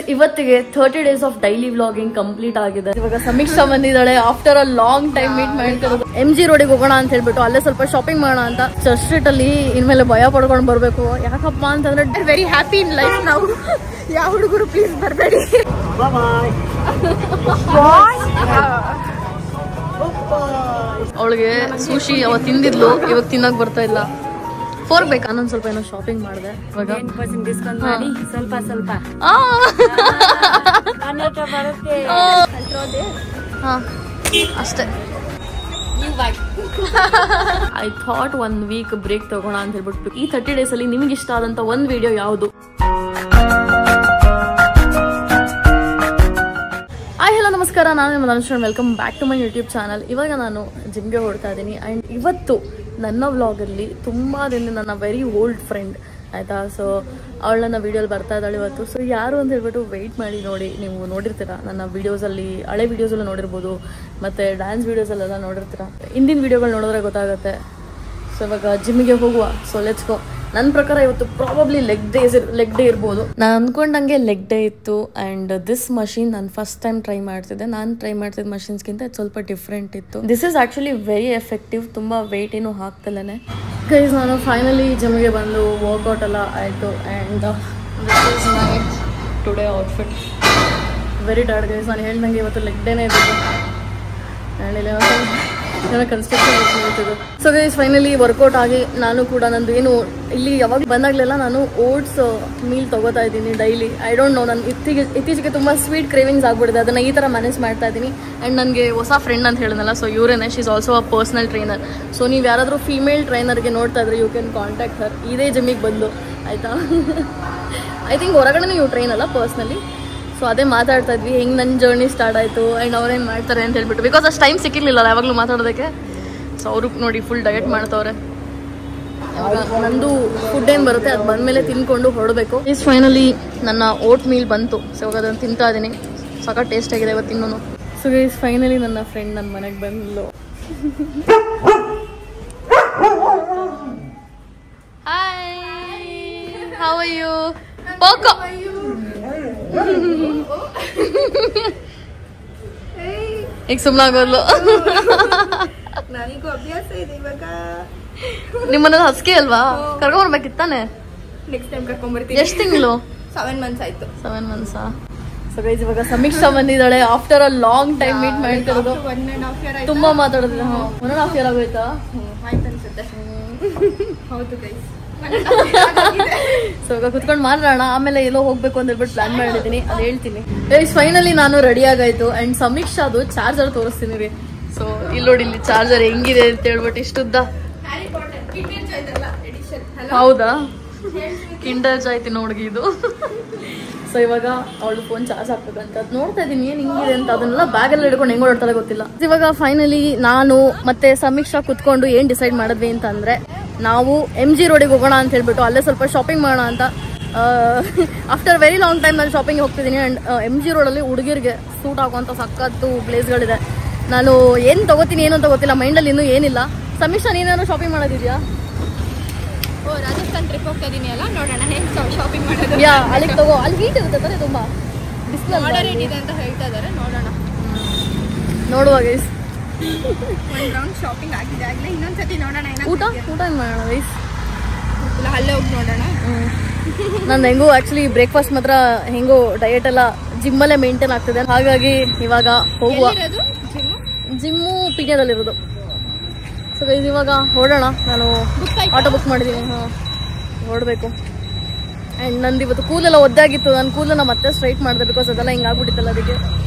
ಇವತ್ತಿಗೆ 30 days of daily vlogging complete ಆಗಿದೆ. ಇವಾಗ ಸಮೀಕ್ಷಾ ಬಂದಿದ್ದಾಳೆ. After a long time meet ಮಾಡ್ತಿರೋದು. MG ರೋಡಿಗೆ ಹೋಗೋಣ ಅಂತ ಹೇಳ್ಬಿಟ್ಟು ಅಲ್ಲೇ ಸ್ವಲ್ಪ ಶಾಪಿಂಗ್ ಮಾಡೋಣ ಅಂತ. ಚರ್ಚ್ ಸ್ಟ್ರೀಟ್ ಅಲ್ಲಿ ಇನ್ಮೇಲೆ ಭಯ ಪಡ್ಕೊಂಡು ಬರ್ಬೇಕು. ಯಾಕಪ್ಪ ಅಂತಂದ್ರೆ ವೆರಿ ಹ್ಯಾಪಿ ಇನ್ ಲೈಫ್ ನಾವು. ಯಾವ ಹುಡುಗರು ಪ್ಲೀಸ್ ಬರಬೇಡಿ. ಅವಳಿಗೆ ಸುಶಿ ಅವತ್ತು ತಿಂದಿದ್ಲು, ಇವಾಗ ತಿನ್ನಕ್ ಬರ್ತಾ ಇಲ್ಲ. ಫೋರ್ ಬೇಕಾ? ನಾನು ಸ್ವಲ್ಪ ಏನೋ ಶಾಪಿಂಗ್ ಮಾಡಿದೆ. ಡಿಸ್ಕೌಂಟ್ ಮಾಡಿ ಸ್ವಲ್ಪ ಸ್ವಲ್ಪ ಅಷ್ಟೇ. ಐ ಥಾಟ್ 1 week ಬ್ರೇಕ್ ತಗೋಣ ಅಂತ ಹೇಳ್ಬಿಟ್ಟು ಈ 30 days ಅಲ್ಲಿ ನಿಮ್ಗೆ ಇಷ್ಟ ಆದಂತ ಒಂದ್ ವಿಡಿಯೋ ಯಾವುದು? ಹಲೋ ನಮಸ್ಕಾರ, ನಾನು ನಿಮ್ಮ Anushree. Welcome back to my YouTube channel. ಇವಾಗ ನಾನು ಜಿಮ್ಗೆ ಹೊರಡ್ತಾ ಇದ್ದೀನಿ. ಆ್ಯಂಡ್ ಇವತ್ತು ನನ್ನ ವ್ಲಾಗಲ್ಲಿ ತುಂಬ ದಿನ ನನ್ನ ವೆರಿ ಓಲ್ಡ್ ಫ್ರೆಂಡ್ ಆಯಿತಾ, ಸೊ ಅವಳನ್ನ ವೀಡಿಯೋಲಿ ಬರ್ತಾ ಇದ್ದಾಳೆ ಇವತ್ತು. ಸೊ ಯಾರು ಅಂತ ಹೇಳ್ಬಿಟ್ಟು ವೆಯ್ಟ್ ಮಾಡಿ ನೋಡಿ. ನೀವು ನೋಡಿರ್ತೀರ ನನ್ನ ವೀಡಿಯೋಸಲ್ಲಿ, ಹಳೆ ವೀಡಿಯೋಸಲ್ಲಿ ನೋಡಿರ್ಬೋದು, ಮತ್ತು ಡ್ಯಾನ್ಸ್ ವೀಡಿಯೋಸಲ್ಲೆಲ್ಲ ನೋಡಿರ್ತೀರ. ಹಿಂದಿನ ವೀಡಿಯೋಗಳು ನೋಡಿದ್ರೆ ಗೊತ್ತಾಗುತ್ತೆ. ಸೊ ಇವಾಗ ಜಿಮ್ಮಿಗೆ ಹೋಗುವ. ಸೊ ಲೆಟ್ಸ್ ಗೋ. ನನ್ನ ಪ್ರಕಾರ ಇವತ್ತು ಪ್ರಾಬಬ್ಲಿ ಲೆಗ್ ಡೇ ಇರ್ಬೋದು. ನಾನು ಅಂದ್ಕೊಂಡಂಗೆ ಲೆಗ್ ಡೇ ಇತ್ತು. ಆ್ಯಂಡ್ ದಿಸ್ ಮಷೀನ್ ನಾನು ಫಸ್ಟ್ ಟೈಮ್ ಟ್ರೈ ಮಾಡ್ತಿದ್ದೆ. ನಾನು ಟ್ರೈ ಮಾಡ್ತಿದ್ದ ಮಷೀನ್ಸ್ಗಿಂತ ಇದು ಸ್ವಲ್ಪ ಡಿಫ್ರೆಂಟ್ ಇತ್ತು. This is actually very effective. ತುಂಬ ವೆಯ್ಟ್ ಏನೂ ಹಾಕ್ತಲೇ. ಗೈಸ್, ನಾನು ಫೈನಲಿ ಜಿಮ್ಗೆ ಬಂದು ವರ್ಕೌಟ್ ಎಲ್ಲ ಆಯಿತು. And this is my today outfit. Very tired guys. ನಾನು ಹೇಳ್ದಂಗೆ ಇವತ್ತು ಲೆಗ್ ಡೇನೇ ಇದ್ದಿದ್ದು. ಆ್ಯಂಡ್ ಇಲ್ಲಿ ಏನೋ ಕನ್ಸ್ಟ್ರಕ್ಷನ್ ಇರ್ತಿದ್ದು. ಸೊ ಗೈಸ್, ಫೈನಲಿ ವರ್ಕೌಟ್ ಆಗಿ ನಾನು ಕೂಡ ನಂದು ಏನು ಇಲ್ಲಿ ಯಾವಾಗ ಬಂದಾಗಲೆಲ್ಲ ನಾನು ಓಟ್ಸ್ ಮೀಲ್ ತೊಗೋತಾ ಇದ್ದೀನಿ ಡೈಲಿ. ಐ ಡೋಂಟ್ ನೋ, ನಾನು ಇತ್ತೀಚೆಗೆ ತುಂಬ ಸ್ವೀಟ್ ಕ್ರೇವಿಂಗ್ಸ್ ಆಗ್ಬಿಟ್ಟಿದೆ. ಅದನ್ನು ಈ ಥರ ಮ್ಯಾನೇಜ್ ಮಾಡ್ತಾ ಇದ್ದೀನಿ. ಆ್ಯಂಡ್ ನನಗೆ ಹೊಸ ಫ್ರೆಂಡ್ ಅಂತ ಹೇಳಿದ್ನಲ್ಲ, ಸೊ ಇವರೇನೆ. She is also a personal trainer. So ನೀವು ಯಾರಾದರೂ ಫೀಮೇಲ್ ಟ್ರೈನರ್ಗೆ ನೋಡ್ತಾ ಇದ್ರೆ ಯು ಕ್ಯಾನ್ ಕಾಂಟ್ಯಾಕ್ಟ್ ಹರ್. ಇದೇ ಜಿಮ್ಮಿಗೆ ಬಂದು ಆಯಿತಾ. ಐ ಥಿಂಕ್ ಹೊರಗಡೆ ನೀವು ಟ್ರೈನ್ ಅಲ್ಲ, ಪರ್ಸ್ನಲಿ. ಸೊ ಅದೇ ಮಾತಾಡ್ತಾ ಇದ್ವಿ, ಹೆಂಗೆ ನನ್ನ ಜರ್ನಿ ಸ್ಟಾರ್ಟ್ ಆಯಿತು ಆ್ಯಂಡ್ ಅವ್ರೇನು ಮಾಡ್ತಾರೆ ಅಂತ ಹೇಳ್ಬಿಟ್ಟು. ಬಿಕಾಸ್ ಅಷ್ಟು ಟೈಮ್ ಸಿಕ್ಕಿರಲಿಲ್ಲ ಯಾವಾಗಲೂ ಮಾತಾಡೋದಕ್ಕೆ. ಸೊ ಅವರು ನೋಡಿ ಫುಲ್ ಡಯಟ್ ಮಾಡ್ತವ್ರೆ. ಇವಾಗ ನಂದು ಫುಡ್ ಏನು ಬರುತ್ತೆ ಅದು ಬಂದಮೇಲೆ ತಿನ್ಕೊಂಡು ಹೊರಡಬೇಕು. ಈಸ್ ಫೈನಲಿ ನನ್ನ ಓಟ್ ಮೀಲ್ ಬಂತು. ಸೊ ಇವಾಗ ಅದನ್ನು ತಿಂತಾ ಇದ್ದೀನಿ. ಸಖತ್ ಟೇಸ್ಟ್ ಆಗಿದೆ ಇವತ್ತು ಇನ್ನೂ. ಸೊ ಈಸ್ ಫೈನಲಿ ನನ್ನ ಫ್ರೆಂಡ್ ನನ್ನ ಮನೆಗೆ ಬಂದ್ಲು. Hi, how are you? ಪೋಕೋ ಈಗ ಸುಮ್ಮನಾಗೋದ್ಲು. ನನಗೂ ಅಭ್ಯಾಸ ಇದೆ ಇವಾಗ. ನಿಮ್ಮನೇಲಿ ಹಸ್ಕೆ ಅಲ್ವಾ? ಕರ್ಕೊಂಡ್ಬರ್ಬೇಕಿತ್ತಾನೆ. ನೆಕ್ಸ್ಟ್ ಟೈಮ್ ಕರ್ಕೊಂಡ್ಬರ್ತೀನಿ. ಎಷ್ಟು ತಿಂಗಳು? 7 months ಆಯ್ತು. 7 months. ಸೊ ಗೈಸ್, ಇವಾಗ ಸಮೀಕ್ಷಾ ಬಂದಿದ್ದಾಳೆ. After a long time meet ಮಾಡ್ತಿರೋದು. 1.5 year ತುಂಬಾ ಮಾತಾಡೋದಿಲ್ಲ. 1.5 year ಆಗೋಯ್ತಾ? ಆಯ್ತು ಅನ್ಸುತ್ತೆ. ಹೌದು ಗೈಸ್. ಸೊ ಇವಾಗ ಕುತ್ಕೊಂಡು ಮಾತಾಡೋಣ. ಆಮೇಲೆ ಎಲ್ಲೋ ಹೋಗ್ಬೇಕು ಅಂತ ಹೇಳ್ಬಿಟ್ಟು ಪ್ಲಾನ್ ಮಾಡಿದ್ದೀನಿ, ಅದು ಹೇಳ್ತೀನಿ. ಗೈಸ್, ಫೈನಲಿ ನಾನು ರೆಡಿ ಆಗಾಯ್ತು. ಅಂಡ್ ಸಮೀಕ್ಷಾದು ಚಾರ್ಜರ್ ತೋರಿಸ್ತೀನಿ ರೀ. ಸೊ ಇಲ್ಲಿ ನೋಡಿ, ಇಲ್ಲಿ ಚಾರ್ಜರ್ ಹೆಂಗಿದೆ ಅಂತ ಹೇಳ್ಬಿಟ್ಟು ಇಷ್ಟುದ್ದ. ಹೌದಾ? ಕಿಂಡರ್ ಜಾಯ್ ತಿನ್ನೋ ಹುಡುಗಿ ಇದು. ಸೊ ಇವಾಗ ಅವಳು ಫೋನ್ ಚಾರ್ಜ್ ಹಾಕ್ಬೇಕಂತ ಅದು ನೋಡ್ತಾ ಇದ್ದೀನಿ. ಏನು ಹಿಂಗಿದೆ ಅಂತ ಅದನ್ನೆಲ್ಲ ಬ್ಯಾಗಲ್ಲಿ ಹಿಡ್ಕೊಂಡು ಹೆಂಗೆ ಓಡ್ತಾಳೆ ಗೊತ್ತಿಲ್ಲ. ಇವಾಗ ಫೈನಲಿ ನಾನು ಮತ್ತೆ ಸಮೀಕ್ಷಾ ಕುತ್ಕೊಂಡು ಏನು ಡಿಸೈಡ್ ಮಾಡಿದ್ವಿ ಅಂತಂದರೆ, ನಾವು MG ರೋಡಿಗೆ ಹೋಗೋಣ ಅಂತ ಹೇಳ್ಬಿಟ್ಟು ಅಲ್ಲೇ ಸ್ವಲ್ಪ ಶಾಪಿಂಗ್ ಮಾಡೋಣ ಅಂತ. ಆಫ್ಟರ್ ವೆರಿ ಲಾಂಗ್ ಟೈಮ್ ನಾನು ಶಾಪಿಂಗ್ ಹೋಗ್ತಿದ್ದೀನಿ. ಆ್ಯಂಡ್ MG ರೋಡಲ್ಲಿ ಹುಡುಗಿರಿಗೆ ಸೂಟ್ ಆಗುವಂಥ ಸಖತ್ತು ಪ್ಲೇಸ್ಗಳಿದೆ. ನಾನು ಏನು ತೊಗೋತೀನಿ ಏನು ಅಂತ ಗೊತ್ತಿಲ್ಲ, ಮೈಂಡಲ್ಲಿ ಇನ್ನೂ ಏನಿಲ್ಲ. ಸಮೀಕ್ಷಾ, ನೀನೇನೋ ಶಾಪಿಂಗ್ ಮಾಡೋದಿದೆಯಾ? ರಾಜಸ್ಥಾನ್ ಟ್ರಿಪ್ ಹೋಗ್ತಾ ಇದೀನಿ ಅಲ್ಲ, ನೋಡೋಣ ಹೆಂಗೆ ಶಾಪಿಂಗ್ ಮಾಡೋದು. ಯಾ, ಅಲ್ಲಿಗೆ ತಗೋ. ಅಲ್ಲಿ ಹೀಟ್ ಇರುತ್ತೆ ತಾನೆ, ತುಂಬ ಬಿಸಿಲು ಮಾಡರೇಟ್ ಇದೆ ಅಂತ ಹೇಳ್ತಾ ಇದ್ದಾರೆ. ನೋಡೋಣ, ನೋಡುವ ಗೈಸ್. ಒಂದು ರೌಂಡ್ ಶಾಪಿಂಗ್ ಆಗಿದೆ ಆಗಲೇ. ಇನ್ನೊಂದ್ಸತಿ ನೋಡೋಣ. ಊಟ ಏನು ಮಾಡೋಣ ಗೈಸ್? ಅಲ್ಲೇ ಹೋಗಿ ನೋಡೋಣ. ನಾನು ಹೆಂಗೋ ಆ್ಯಕ್ಚುಲಿ ಬ್ರೇಕ್ಫಾಸ್ಟ್ ಮಾತ್ರ ಹೆಂಗೋ ಡಯಟ್ ಎಲ್ಲ ಜಿಮ್ಮಲ್ಲೇ ಮೇಂಟೈನ್ ಆಗ್ತಿದೆ. ಹಾಗಾಗಿ ಇವಾಗ ಹೋಗುವ. ಜಿಮ್ಮು ಪಿಜ್ಞಾದಲ್ಲಿರೋದು. ಸೊ ಗೈಸ್, ಇವಾಗ ಹೊರಡೋಣ. ನಾನು ಆಟೋ ಬುಕ್ ಮಾಡಿದ್ದೀನಿ. ಹಾಂ, ಹೊರಡಬೇಕು. ಆ್ಯಂಡ್ ನಂದು ಇವತ್ತು ಕೂಲೆಲ್ಲ ಒದ್ದಾಗಿತ್ತು. ನಾನು ಕೂಲನ್ನ ಮತ್ತೆ ಸ್ಟ್ರೈಟ್ ಮಾಡಿದೆ, ಬಿಕಾಸ್ ಅದೆಲ್ಲ ಹಿಂಗೆ ಆಗ್ಬಿಟ್ಟಿತ್ತಲ್ಲ, ಅದಕ್ಕೆ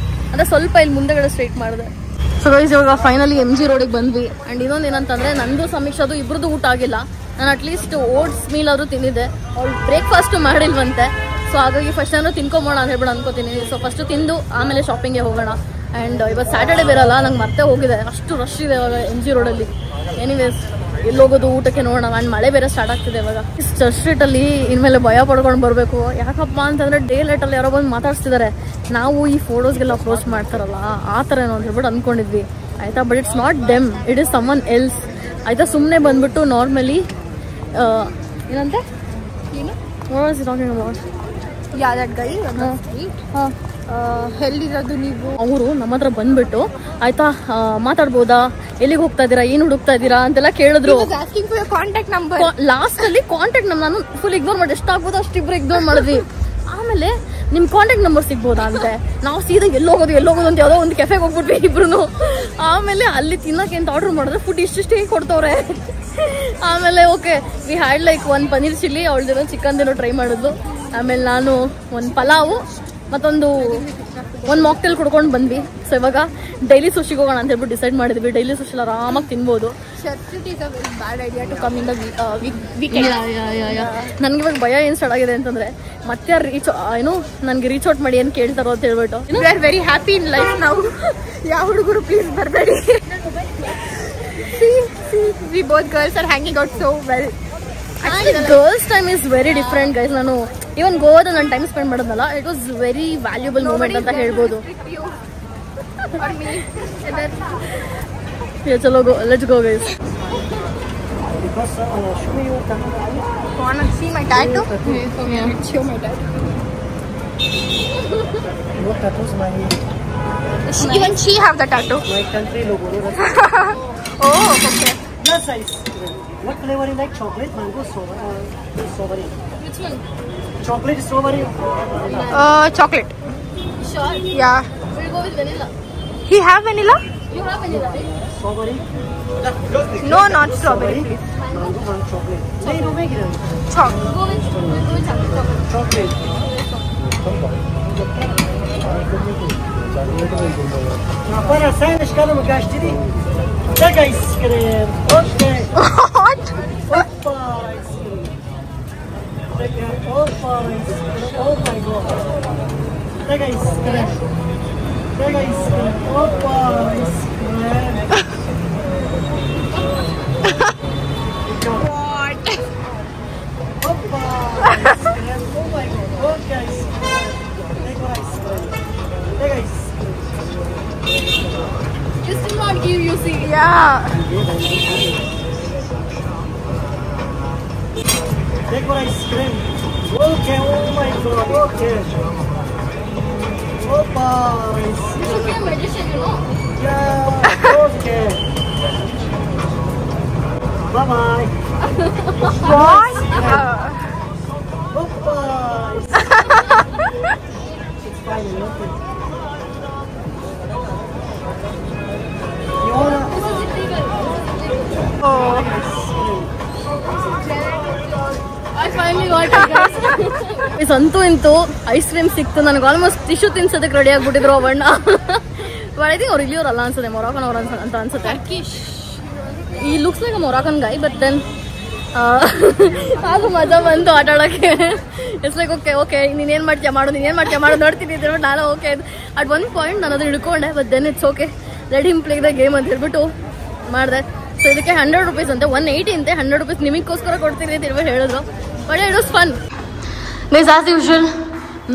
ಅಂದರೆ ಸ್ವಲ್ಪ ಇಲ್ಲಿ ಮುಂದೆಗಡೆ ಸ್ಟ್ರೈಟ್ ಮಾಡಿದೆ. ಸೊ ಗೈಸ್, ಇವಾಗ ಫೈನಲಿ MG ರೋಡಿಗೆ ಬಂದ್ವಿ. ಆ್ಯಂಡ್ ಇನ್ನೊಂದು ಏನಂತಂದರೆ, ನಂದು ಸಮೀಕ್ಷಾದು ಇಬ್ಬರದ್ದು ಊಟ ಆಗಿಲ್ಲ. ನಾನು ಅಟ್ಲೀಸ್ಟ್ ಓಟ್ಸ್ ಮೀಲ್ ಆದರೂ ತಿಂದಿದ್ದೆ. ಅವ್ಳು ಬ್ರೇಕ್ಫಾಸ್ಟು ಮಾಡಿಲ್ವಂತೆ. ಸೊ ಹಾಗಾಗಿ ಫಸ್ಟ್ ನಾನು ತಿನ್ಕೊಂಬೋಣ ಅಂತ ಹೇಳ್ಬಿಟ್ಟು ಅನ್ಕೋತೀನಿ. ಸೊ ಫಸ್ಟು ತಿಂದು ಆಮೇಲೆ ಶಾಪಿಂಗ್ಗೆ ಹೋಗೋಣ. ಆ್ಯಂಡ್ ಇವತ್ತು ಸ್ಯಾಟರ್ಡೆ ಬೇರಲ್ಲ, ನಂಗೆ ಮತ್ತೆ ಹೋಗಿದೆ. ಅಷ್ಟು ರಶ್ ಇದೆ ಇವಾಗ MG ರೋಡಲ್ಲಿ. ಎನಿವೇಸ್, ಎಲ್ಲಿ ಹೋಗೋದು ಊಟಕ್ಕೆ ನೋಡೋಣ. ಆ್ಯಂಡ್ ಮಳೆ ಬೇರೆ ಸ್ಟಾರ್ಟ್ ಆಗ್ತಿದೆ ಇವಾಗ. ಚರ್ಚ್ ಸ್ಟ್ರೀಟಲ್ಲಿ ಇನ್ಮೇಲೆ ಭಯ ಪಡ್ಕೊಂಡು ಬರಬೇಕು. ಯಾಕಪ್ಪ ಅಂತಂದರೆ ಡೇ ಲೈಟಲ್ಲಿ ಯಾರೋ ಬಂದು ಮಾತಾಡ್ಸ್ತಿದ್ದಾರೆ. ನಾವು ಈ ಫೋಟೋಸ್ಗೆಲ್ಲ ಅಪ್ರೋಚ್ ಮಾಡ್ತಾರಲ್ಲ, ಆ ಥರ ಏನೋ ಅಂತ ಹೇಳ್ಬಿಟ್ಟು ಅಂದ್ಕೊಂಡಿದ್ವಿ ಆಯಿತಾ. But it's not them, it is summon else ಆಯಿತಾ. ಸುಮ್ಮನೆ ಬಂದ್ಬಿಟ್ಟು ನಾರ್ಮಲಿ ಏನಂತೆ ಏನು Yeah, that guy. ಎಲ್ಲಿರೋದು ನೀವು? ಅವರು ನಮ್ಮ ಹತ್ರ ಬಂದ್ಬಿಟ್ಟು ಆಯ್ತಾ ಮಾತಾಡ್ಬೋದಾ, ಎಲ್ಲಿಗೆ ಹೋಗ್ತಾ ಇದ್ದೀರಾ, ಏನು ಹುಡುಕ್ತಾ ಇದ್ದೀರಾ ಅಂತೆಲ್ಲ ಕೇಳಿದ್ರು. ಕಾಂಟ್ಯಾಕ್ಟ್ ನಂಬರ್ ಲಾಸ್ಟ್ ಅಲ್ಲಿ ಕಾಂಟ್ಯಾಕ್ಟ್ ನಂಬರ್ ನಾನು ಫುಲ್ ಇಗ್ನೋರ್ ಮಾಡಿದೆ. ಎಷ್ಟಾಗ್ಬೋದೋ ಅಷ್ಟಿಬ್ರು ಇಗ್ನೋರ್ ಮಾಡಿದ್ವಿ. ಆಮೇಲೆ ನಿಮ್ ಕಾಂಟ್ಯಾಕ್ಟ್ ನಂಬರ್ ಸಿಗ್ಬೋದಾ ಅಂತೆ. ನಾವು ಸೀದಾ ಎಲ್ಲೋಗೋದು ಅಂತ ಯಾವುದೋ ಒಂದು ಕೆಫೆಗೆ ಹೋಗ್ಬಿಟ್ವಿ ಇಬ್ರು. ಆಮೇಲೆ ಅಲ್ಲಿ ತಿನ್ನಕ್ಕೆ ಅಂತ ಆರ್ಡರ್ ಮಾಡಿದ್ರೆ ಫುಡ್ ಇಷ್ಟಿಷ್ಟೇ ಕೊಡ್ತವ್ರೆ. ಆಮೇಲೆ ಓಕೆ ವಿ ಹ್ಯಾಡ್ ಲೈಕ್ ಒಂದು ಪನ್ನೀರ್ ಚಿಲ್ಲಿ, ಅವಳದೇನೋ ಚಿಕನ್ದೇನೋ ಟ್ರೈ ಮಾಡಿದ್ಲು. ಆಮೇಲೆ ನಾನು ಒಂದು ಪಲಾವು ಮತ್ತೊಂದು ಮಾಕ್ಟೇಲ್ ಕುಡ್ಕೊಂಡು ಬಂದ್ವಿ. ಸೊ ಇವಾಗ ಡೈಲಿ ಸುಶಿಗೆ ಹೋಗೋಣ ಅಂತ ಹೇಳ್ಬಿಟ್ಟು ಡಿಸೈಡ್ ಮಾಡಿದ್ವಿ. ಡೈಲಿ ಸುಶಿಲ್ ಆರಾಮಾಗಿ ತಿನ್ಬೋದು. ನನ್ಗೆ ಇವಾಗ ಭಯ ಏನ್ ಸ್ಟಾರ್ಟ್ ಆಗಿದೆ ಅಂತಂದ್ರೆ ಮತ್ತೆ ನನ್ಗೆ ರೀಚ್ ಔಟ್ ಮಾಡಿ ಏನ್ ಕೇಳ್ತಾರೋ ಅಂತ ಹೇಳ್ಬಿಟ್ಟು. We are very happy in life ನಾವು. ಯಾವ ಹುಡುಗರು ಪ್ಲೀಸ್ ಬರಬೇಡಿ. We both girls are hanging out so well. Girls time is very different guys. ನಾನು ಇವನ್ ಗೋವಾದ ನಾನು ಟೈಮ್ ಸ್ಪೆಂಡ್ ಮಾಡೋದಲ್ಲ, it was very valuable moment ಅಂತ ಹೇಳ್ಬೋದು. ಚಲೋ let's go guys. Want to see my tattoo? Yeah. Show my tattoo. What tattoos my Even she have the tattoo. my country logo. Oh, okay. Plus size. What flavor you like? Chocolate, mango, strawberry. Which one? Chocolate, strawberry. Chocolate. Sure. Yeah. We'll go with vanilla. He have vanilla? You have vanilla, right? Strawberry. No, not strawberry, please. Mango and chocolate. नहीं no make it. Chocolate. Go with chocolate. Chocolate. نعبر ساين اشكاله مكاشتري. ده ايس كريم. اوكي. What? اوبا ايس كريم. اوبا ايس كريم. او ماي جاد. ده ايس كريم. ده ايس كريم. اوبا ايس كريم. What? اوبا ايس كريم. او ماي جاد. اوكي ايس كريم. ده ايس كريم. ده ايس Just do not give, you see. Yeah. Take one ice cream. Okay, oh my god, okay. Opa, ice You should be a magician, you know. yeah, okay. Bye bye. What? Opa, ice it's fine, okay. You wanna Oh. I finally got it, guys. It's ಅಂತೂ ಇಂತೂ ice cream ಸಿಕ್ತು. ನನಗೆ almost tissue ತಿನ್ಸೋದಕ್ಕೆ ready ಆಗ್ಬಿಟ್ಟಿದ್ರು ಬಣ್ಣ. But I think ಅವ್ರು ಇಲ್ಲಿಯವ್ರಲ್ಲ ಅನ್ಸುತ್ತೆ, ಮೊರಾಕನ್ ಅವ್ರು ಅಂತ ಅನ್ಸುತ್ತೆ. ಈ looks like Moroccan guy, but then ಅದು ಮಜಾ ಬಂತು ಆಟ ಆಡೋಕ್ಕೆ. ಇಟ್ಸ್ ಲೈಕ್ ಓಕೆ ನೀನೇನು ಮಾಡ್ತೀಯ ಮಾಡು ನೋಡ್ತೀನಿ ಅಂತ ಹೇಳ್ಬಿಟ್ಟು ನಾನು ಓಕೆ ಅಟ್ ಒನ್ ಪಾಯಿಂಟ್ ನಾನು ಅದನ್ನ ಹಿಡ್ಕೊಂಡೆ. But then it's okay, let him play the game ಅಂತ ಹೇಳ್ಬಿಟ್ಟು ಮಾಡಿದೆ. ಸೊ ಇದಕ್ಕೆ 100 ರೂಪೀಸ್ ಅಂತೆ, 180 ಅಂತೆ. 100 ರೂಪೀಸ್ ನಿಮಗೋಸ್ಕರ ಕೊಡ್ತೀನಿ ಅಂತ ಹೇಳ್ಬಿಟ್ಟು ಹೇಳಿದ್ರು. But it was fun guys. As usual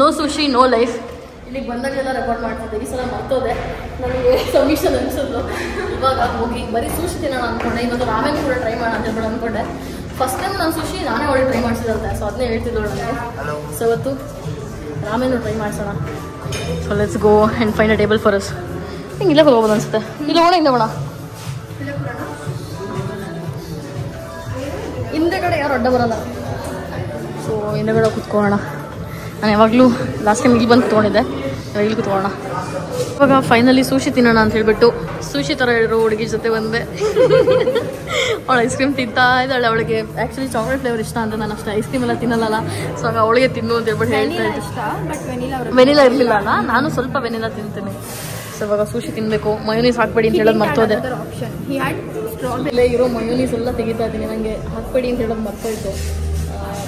no sushi no life. ಇಲ್ಲಿಗೆ ಬಂದಾಗಲೆಲ್ಲ ರೆಕಾರ್ಡ್ ಮಾಡ್ತಿದ್ದೆ. ಈ ಸಲ ಮರ್ತೋದೆ, ನನಗೆ ಸಬ್ಮಿಷನ್ ಅನಿಸಿದ್ರು. ಇವಾಗ ಹೋಗಿ ಬರೀ ಸುಶಿ ತಿನ್ನೋಣ ಅಂದ್ಕೊಂಡೆ. ಇವತ್ತು ರಾಮೆನ್ ಕೂಡ ಟ್ರೈ ಮಾಡೋಣ ಅಂತ ಹೇಳ್ಬಿಟ್ಟು ಅಂದ್ಕೊಂಡೆ. ಫಸ್ಟ್ ಟೈಮ್ ನಾನು ಸುಶಿ ನಾನೇ ಒಳ್ಳೆ ಟ್ರೈ ಮಾಡಿಸಿದಂತೆ. ಸೊ ಅದನ್ನೇ ಹೇಳ್ತಿದ್ದಳು ನನಗೆ. ಸೊ ಇವತ್ತು ರಾಮೆನು ಟ್ರೈ ಮಾಡಿಸೋಣ. So let's go and find a table for us. ಹಿಂಗೆ ಇಲ್ಲೇ ಹೋಗ್ಬೋದು ಅನ್ಸುತ್ತೆ. ಇಲ್ಲ ಹೋಣ ಹಿಂದೆ ಹೋಣ. ಹಿಂದೆಗಡೆ ಯಾರು ಅಡ್ಡ ಬರಲ್ಲ. ಸೊ ಹಿಂದೆಗಡೆ ಕುತ್ಕೊಳ್ಳೋಣ. ನಾನು ಯಾವಾಗಲೂ ಲಾಸ್ಟ್ ಟೈಮ್ ಇಲ್ಲಿ ಬಂದು ಕುತ್ಕೊಂಡಿದ್ದೆ, ಇವಾಗ ಇಲ್ಲಿ ಕುತ್ಕೊಳ್ಳೋಣ. ಇವಾಗ ಫೈನಲಿ ಸುಶಿ ತಿನ್ನೋಣ ಅಂತ ಹೇಳ್ಬಿಟ್ಟು ಸುಶಿ ಥರ ಹೇಳಿರೋ ಹುಡುಗಿ ಜೊತೆ ಬಂದೆ. ಅವಳು ಐಸ್ ಕ್ರೀಮ್ ತಿಂತಾ ಇದ್ದಾಳೆ. ಅವಳಿಗೆ ಆ್ಯಕ್ಚುಲಿ ಚಾಕ್ಲೇಟ್ ಫ್ಲೇವರ್ ಇಷ್ಟ ಅಂತ. ನಾನು ಅಷ್ಟು ಐಸ್ ಕ್ರೀಮ್ ಎಲ್ಲ ತಿನ್ನಲ್ಲ. ಸೊ ಆಗ ಅವಳಿಗೆ ತಿನ್ನು ಅಂತ ಹೇಳ್ಬಿಟ್ಟು ಹೇಳ್ತಾ ಇದ್ದೆ. ವೆನಿಲಾ ಇರಲಿಲ್ಲ ಅಲ್ಲ, ನಾನು ಸ್ವಲ್ಪ ವೆನಿಲಾ ತಿಂತೀನಿ. ಸೊ ಇವಾಗ ಸುಶಿ ತಿನ್ನಬೇಕು. ಮಯೋನೀಸ್ ಹಾಕ್ಬೇಡಿ ಅಂತ ಹೇಳೋದು ಮರ್ತೋದೆ. ಇಲ್ಲೇ ಇರೋ ಮಯೋನೀಸ್ ಎಲ್ಲ ತೆಗಿತಾ ಇದ್ದೀನಿ. ನನಗೆ ಹಾಕ್ಬೇಡಿ ಅಂತ ಹೇಳೋದು ಮರ್ತೋಯ್ತು.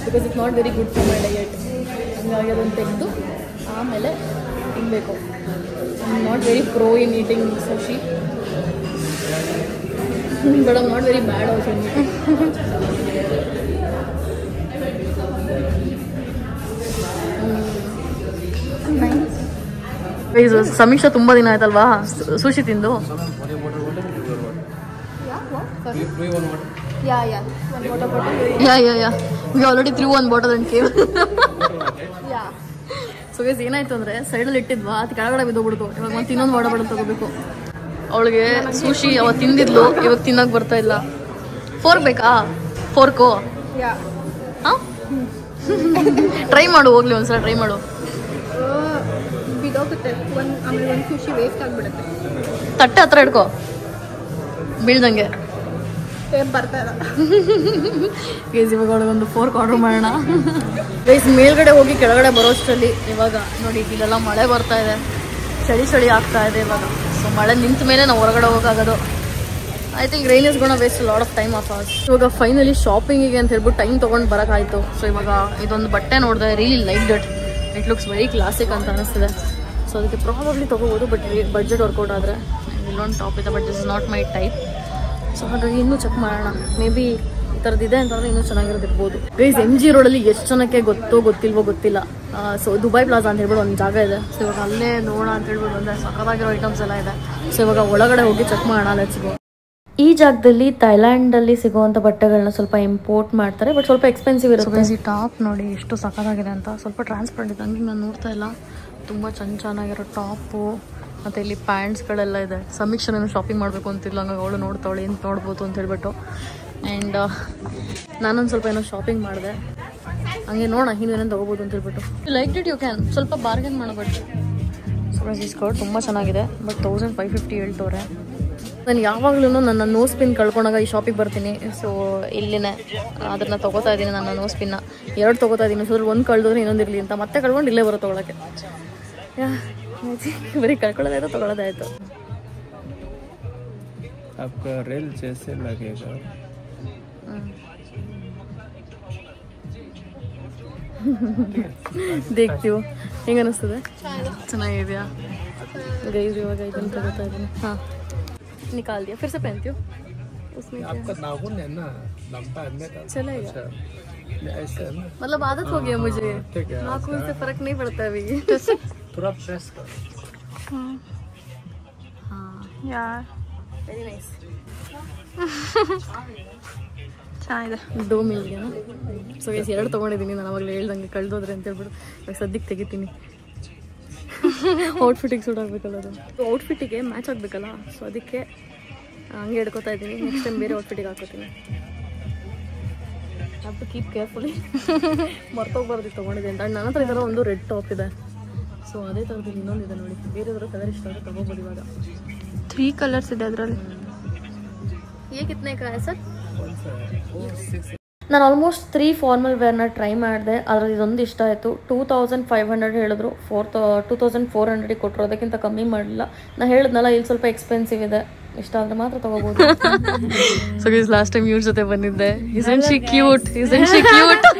Because it's not very good for my diet. ಹಂಗಾಗಿ ಅದನ್ನು ತೆಗೆದು ಆಮೇಲೆ ತಿನ್ನಬೇಕು. I am not very pro in eating sushi, but I am not very bad also in eating. Sameeksha ತುಂಬ ದಿನ ಆಯ್ತಲ್ವಾ ಸುಶಿ ತಿಂದು. Yeah. One water bottle. Yeah. We already threw one bottle and came. Yeah. So guys ಏನಾಯ್ತು ಅಂದರೆ ಸೈಡಲ್ಲಿ ಇಟ್ಟಿದ್ವಾ ಅದು ಕೆಳಗಡೆ ಬಿದ್ದೋಗ್ಬಿಡ್ತು. ಇವಾಗ ಮತ್ತೆ ಇನ್ನೊಂದು ವಾಟರ್ ಬಾಟಲ್ ತಗೋಬೇಕು. ಅವಳಿಗೆ ಸುಶಿ ಅವತ್ತು ತಿಂದಿದ್ಲು, ಇವಾಗ ತಿನ್ನೋಕೆ ಬರ್ತಾ ಇಲ್ಲ. ಫೋರ್ಕ್ ಬೇಕಾ? ಫೋರ್ಕು ಹಾಂ ಟ್ರೈ ಮಾಡು, ಹೋಗ್ಲಿ ಒಂದ್ಸಲ ಟ್ರೈ ಮಾಡು. ಬಿದೋಗುತ್ತೆ ಆಮೇಲೆ ಒಂದು ಸುಶಿ ವೇಸ್ಟ್ ಆಗಿಬಿಡುತ್ತೆ. ತಟ್ಟೆ ಹತ್ರ ಇಡ್ಕೊ ಬೀಳ್ದಂಗೆ. ಬರ್ತಾ ಇಲ್ಲ ಗೈಸ್ ಇವಾಗ ಅವಳಿಗೊಂದು ಫೋರ್ಕ್ ಆರ್ಡರ್ ಮಾಡೋಣ. ಗೈಸ್ ಮೇಲ್ಗಡೆ ಹೋಗಿ ಕೆಳಗಡೆ ಬರೋಷ್ಟರಲ್ಲಿ ಇವಾಗ ನೋಡಿ ಇಲ್ಲೆಲ್ಲ ಮಳೆ ಬರ್ತಾ ಇದೆ, ಚಳಿ ಆಗ್ತಾ ಇದೆ ಇವಾಗ. ಸೊ ಮಳೆ ನಿಂತ ಮೇಲೆ ನಾವು ಹೊರಗಡೆ ಹೋಗೋದು. I think rain is gonna waste lot of time of ours. ಇವಾಗ ಫೈನಲಿ ಶಾಪಿಂಗಿಗೆ ಅಂತ ಹೇಳ್ಬಿಟ್ಟು ಟೈಮ್ ತೊಗೊಂಡು ಬರೋಕ್ಕಾಯ್ತು. ಸೊ ಇವಾಗ ಇದೊಂದು ಬಟ್ಟೆ ನೋಡಿದೆ, really like that, it looks very classic ಅಂತ ಅನಿಸ್ತಿದೆ. ಸೊ ಅದಕ್ಕೆ ಪ್ರಾಬಬ್ಲಿ ತೊಗೋಬೋದು, ಬಟ್ ಬಡ್ಜೆಟ್ ವರ್ಕೌಟ್ ಆದರೆ. ಇಲ್ಲೊಂದು ಟಾಪ್ ಇದೆ, but this is not my type. So ಹಾಗಾಗಿ ಇನ್ನೂ ಚೆಕ್ ಮಾಡೋಣ. ಮೇ ಬಿ ಈ ಥರದ್ದಿದೆ ಅಂತಂದರೆ ಇನ್ನೂ ಚೆನ್ನಾಗಿರೋದಿರ್ಬೋದು. ಗೈಸ್ MG ರೋಡಲ್ಲಿ ಎಷ್ಟು ಜನಕ್ಕೆ ಗೊತ್ತಿಲ್ವೋ ಗೊತ್ತಿಲ್ಲ. ಸೊ ದುಬೈ ಪ್ಲಾಜಾ ಅಂತ ಹೇಳ್ಬಿಟ್ಟು ಒಂದು ಜಾಗ ಇದೆ. ಸೊ ಇವಾಗ ಅಲ್ಲೇ ನೋಡೋಣ ಅಂತ ಹೇಳ್ಬಿಟ್ಟು ಒಂದು ಸಕ್ಕತ್ತಾಗಿರೋ ಐಟಮ್ಸ್ ಎಲ್ಲ ಇದೆ. ಸೊ ಇವಾಗ ಒಳಗಡೆ ಹೋಗಿ ಚೆಕ್ ಮಾಡೋಣ. Let's go. ಈ ಜಾಗದಲ್ಲಿ ಥೈಲ್ಯಾಂಡಲ್ಲಿ ಸಿಗುವಂಥ ಬಟ್ಟೆಗಳನ್ನ ಸ್ವಲ್ಪ ಇಂಪೋರ್ಟ್ ಮಾಡ್ತಾರೆ, ಬಟ್ ಸ್ವಲ್ಪ ಎಕ್ಸ್ಪೆನ್ಸಿವ್ ಇರುತ್ತೆ. ಈ ಟಾಪ್ ನೋಡಿ ಎಷ್ಟು ಸಕ್ಕತ್ತಾಗಿದೆ ಅಂತ. ಸ್ವಲ್ಪ ಟ್ರಾನ್ಸ್ಪರೆಂಟ್ ಇದೆ, ಹಂಗೆ ನಾನು ನೋಡ್ತಾ ಇಲ್ಲ. ತುಂಬ ಚೆನ್ನಾಗಿರೋ ಟಾಪು ಮತ್ತು ಇಲ್ಲಿ ಪ್ಯಾಂಟ್ಸ್ಗಳೆಲ್ಲ ಇದೆ. ಸಮೀಕ್ಷೆನೂ ಶಾಪಿಂಗ್ ಮಾಡಬೇಕು ಅಂತಿಲ್ಲ, ಹಂಗಾಗಿ ಅವಳು ನೋಡ್ತಾವಳೆ ಏನು ನೋಡ್ಬೋದು ಅಂತ ಹೇಳ್ಬಿಟ್ಟು. ಆ್ಯಂಡ್ ನಾನೊಂದು ಸ್ವಲ್ಪ ಏನೋ ಶಾಪಿಂಗ್ ಮಾಡಿದೆ, ಹಂಗೆ ನೋಡೋಣ ಇನ್ನೇನೇನು ತೊಗೋಬೋದು ಅಂತ ಹೇಳ್ಬಿಟ್ಟು. ಲೈಕ್ ಡಿಟ್ ಯು ಕ್ಯಾನ್ ಸ್ವಲ್ಪ ಬಾರ್ಗೇನ್ ಮಾಡಬೇಕು. ಸೊ ಈ ಸ್ಕರ್ಟ್ ತುಂಬ ಚೆನ್ನಾಗಿದೆ, ಬಟ್ 1550 ಹೇಳ್ತವ್ರೆ. ನಾನು ಯಾವಾಗಲೂ ನನ್ನ ನೋಸ್ ಪಿನ್ ಕಳ್ಕೊಂಡಾಗ ಈ ಶಾಪಿಗೆ ಬರ್ತೀನಿ. ಸೊ ಇಲ್ಲಿನೇ ಅದನ್ನು ತೊಗೋತಾ ಇದ್ದೀನಿ. ನನ್ನ ನೋಸ್ ಪಿನ್ನ 2 ತೊಗೋತಾ ಇದ್ದೀನಿ. ಸೊ ಒಂದು ಕಳೆದೋದ್ರೆ ಇನ್ನೊಂದಿರಲಿ ಅಂತ ಮತ್ತೆ ಕಳ್ಕೊಂಡು ಇಲ್ಲೇ ಬರೋ ತೊಗೊಳಕ್ಕೆ. ಬರೀ ಕಳ್ಕೊಳ್ಳೋದಾಯ್ತು, ತೊಗೊಳೋದಾಯ್ತು. ದೇಖ್ತೀವಿ ಹೆಂಗೆ ಅನಿಸ್ತದೆ? ಚೆನ್ನಾಗಿದೆಯಾ ಗೈಸ್? ಇವಾಗ ಇದನ್ನು ತಗೋತಾ ಇದ್ದೀನಿ. ಹಾಂ निकाल दिया, फिर से पहनती हूँ उसमें आपका नाखून है ना लंबा है, चलेगा मतलब आदत हो गया मुझे, नाखून से फर्क नहीं पड़ता अभी. थोड़ा प्रेस कर. हाँ यार वेरी नाइस. ಚೆನ್ನಾಗಿದೆ. 2 मिल गया ना. ಸೊ ಗೈಸ್ 2 ತೊಗೊಂಡಿದ್ದೀನಿ ನಾನು ಅವಾಗಲೇ ಹೇಳ್ದಂಗೆ ಕಳೆದೋದ್ರೆ ಅಂತ ಹೇಳ್ಬಿಟ್ಟು. ಇವಾಗ ಸದ್ಯಕ್ಕೆ ತೆಗಿತೀನಿ. ಔಟ್ಫಿಟ್ಟಿಗೆ ಸೂಟ್ ಆಗಬೇಕಲ್ಲ, ಅದು ಔಟ್ಫಿಟ್ಟಿಗೆ ಮ್ಯಾಚ್ ಆಗಬೇಕಲ್ಲ. ಸೊ ಅದಕ್ಕೆ ಹಂಗೆ ಹಿಡ್ಕೊತಾ ಇದ್ದೀನಿ. ನೆಕ್ಸ್ಟ್ ಟೈಮ್ ಬೇರೆ ಔಟ್ಫಿಟ್ಟಿಗೆ ಹಾಕೋತೀನಿ. Have to keep carefully. ಮರ್ತೋಗ್ಬಾರ್ದು ತೊಗೊಂಡಿದೆ ಅಂತ. ನನ್ನ ಹತ್ರ ಈ ಥರ ಒಂದು ರೆಡ್ ಟಾಪ್ ಇದೆ. ಸೊ ಅದೇ ಥರದ್ದು ಇನ್ನೊಂದಿದೆ ನೋಡಿ. ಬೇರೆಯವರು ಕಲರ್ ಇಷ್ಟ ಆದರೆ ತೊಗೋಬೋದು. ಇವಾಗ 3 ಕಲರ್ಸ್ ಇದೆ ಅದರಲ್ಲಿ. ये कितने का है सर? ನಾನು ಆಲ್ಮೋಸ್ಟ್ 3 ಫಾರ್ಮಲ್ ವೇರ್ನ ಟ್ರೈ ಮಾಡಿದೆ. ಅದರಲ್ಲಿ ಇದೊಂದು ಇಷ್ಟ ಆಯಿತು. 2500 ಹೇಳಿದ್ರು, 2400 ಕೊಟ್ಟರು. ಅದಕ್ಕಿಂತ ಕಮ್ಮಿ ಮಾಡಲಿಲ್ಲ. ನಾನು ಹೇಳಿದ್ನಲ್ಲ ಇಲ್ಲಿ ಸ್ವಲ್ಪ ಎಕ್ಸ್ಪೆನ್ಸಿವ್ ಇದೆ, ಇಷ್ಟ ಆದರೆ ಮಾತ್ರ ತಗೋಬೋದು. ಸೊ ಗೈಸ್ ಲಾಸ್ಟ್ ಟೈಮ್ ಇವ್ರ ಜೊತೆ ಬಂದಿದ್ದೆ. Isn't she cute?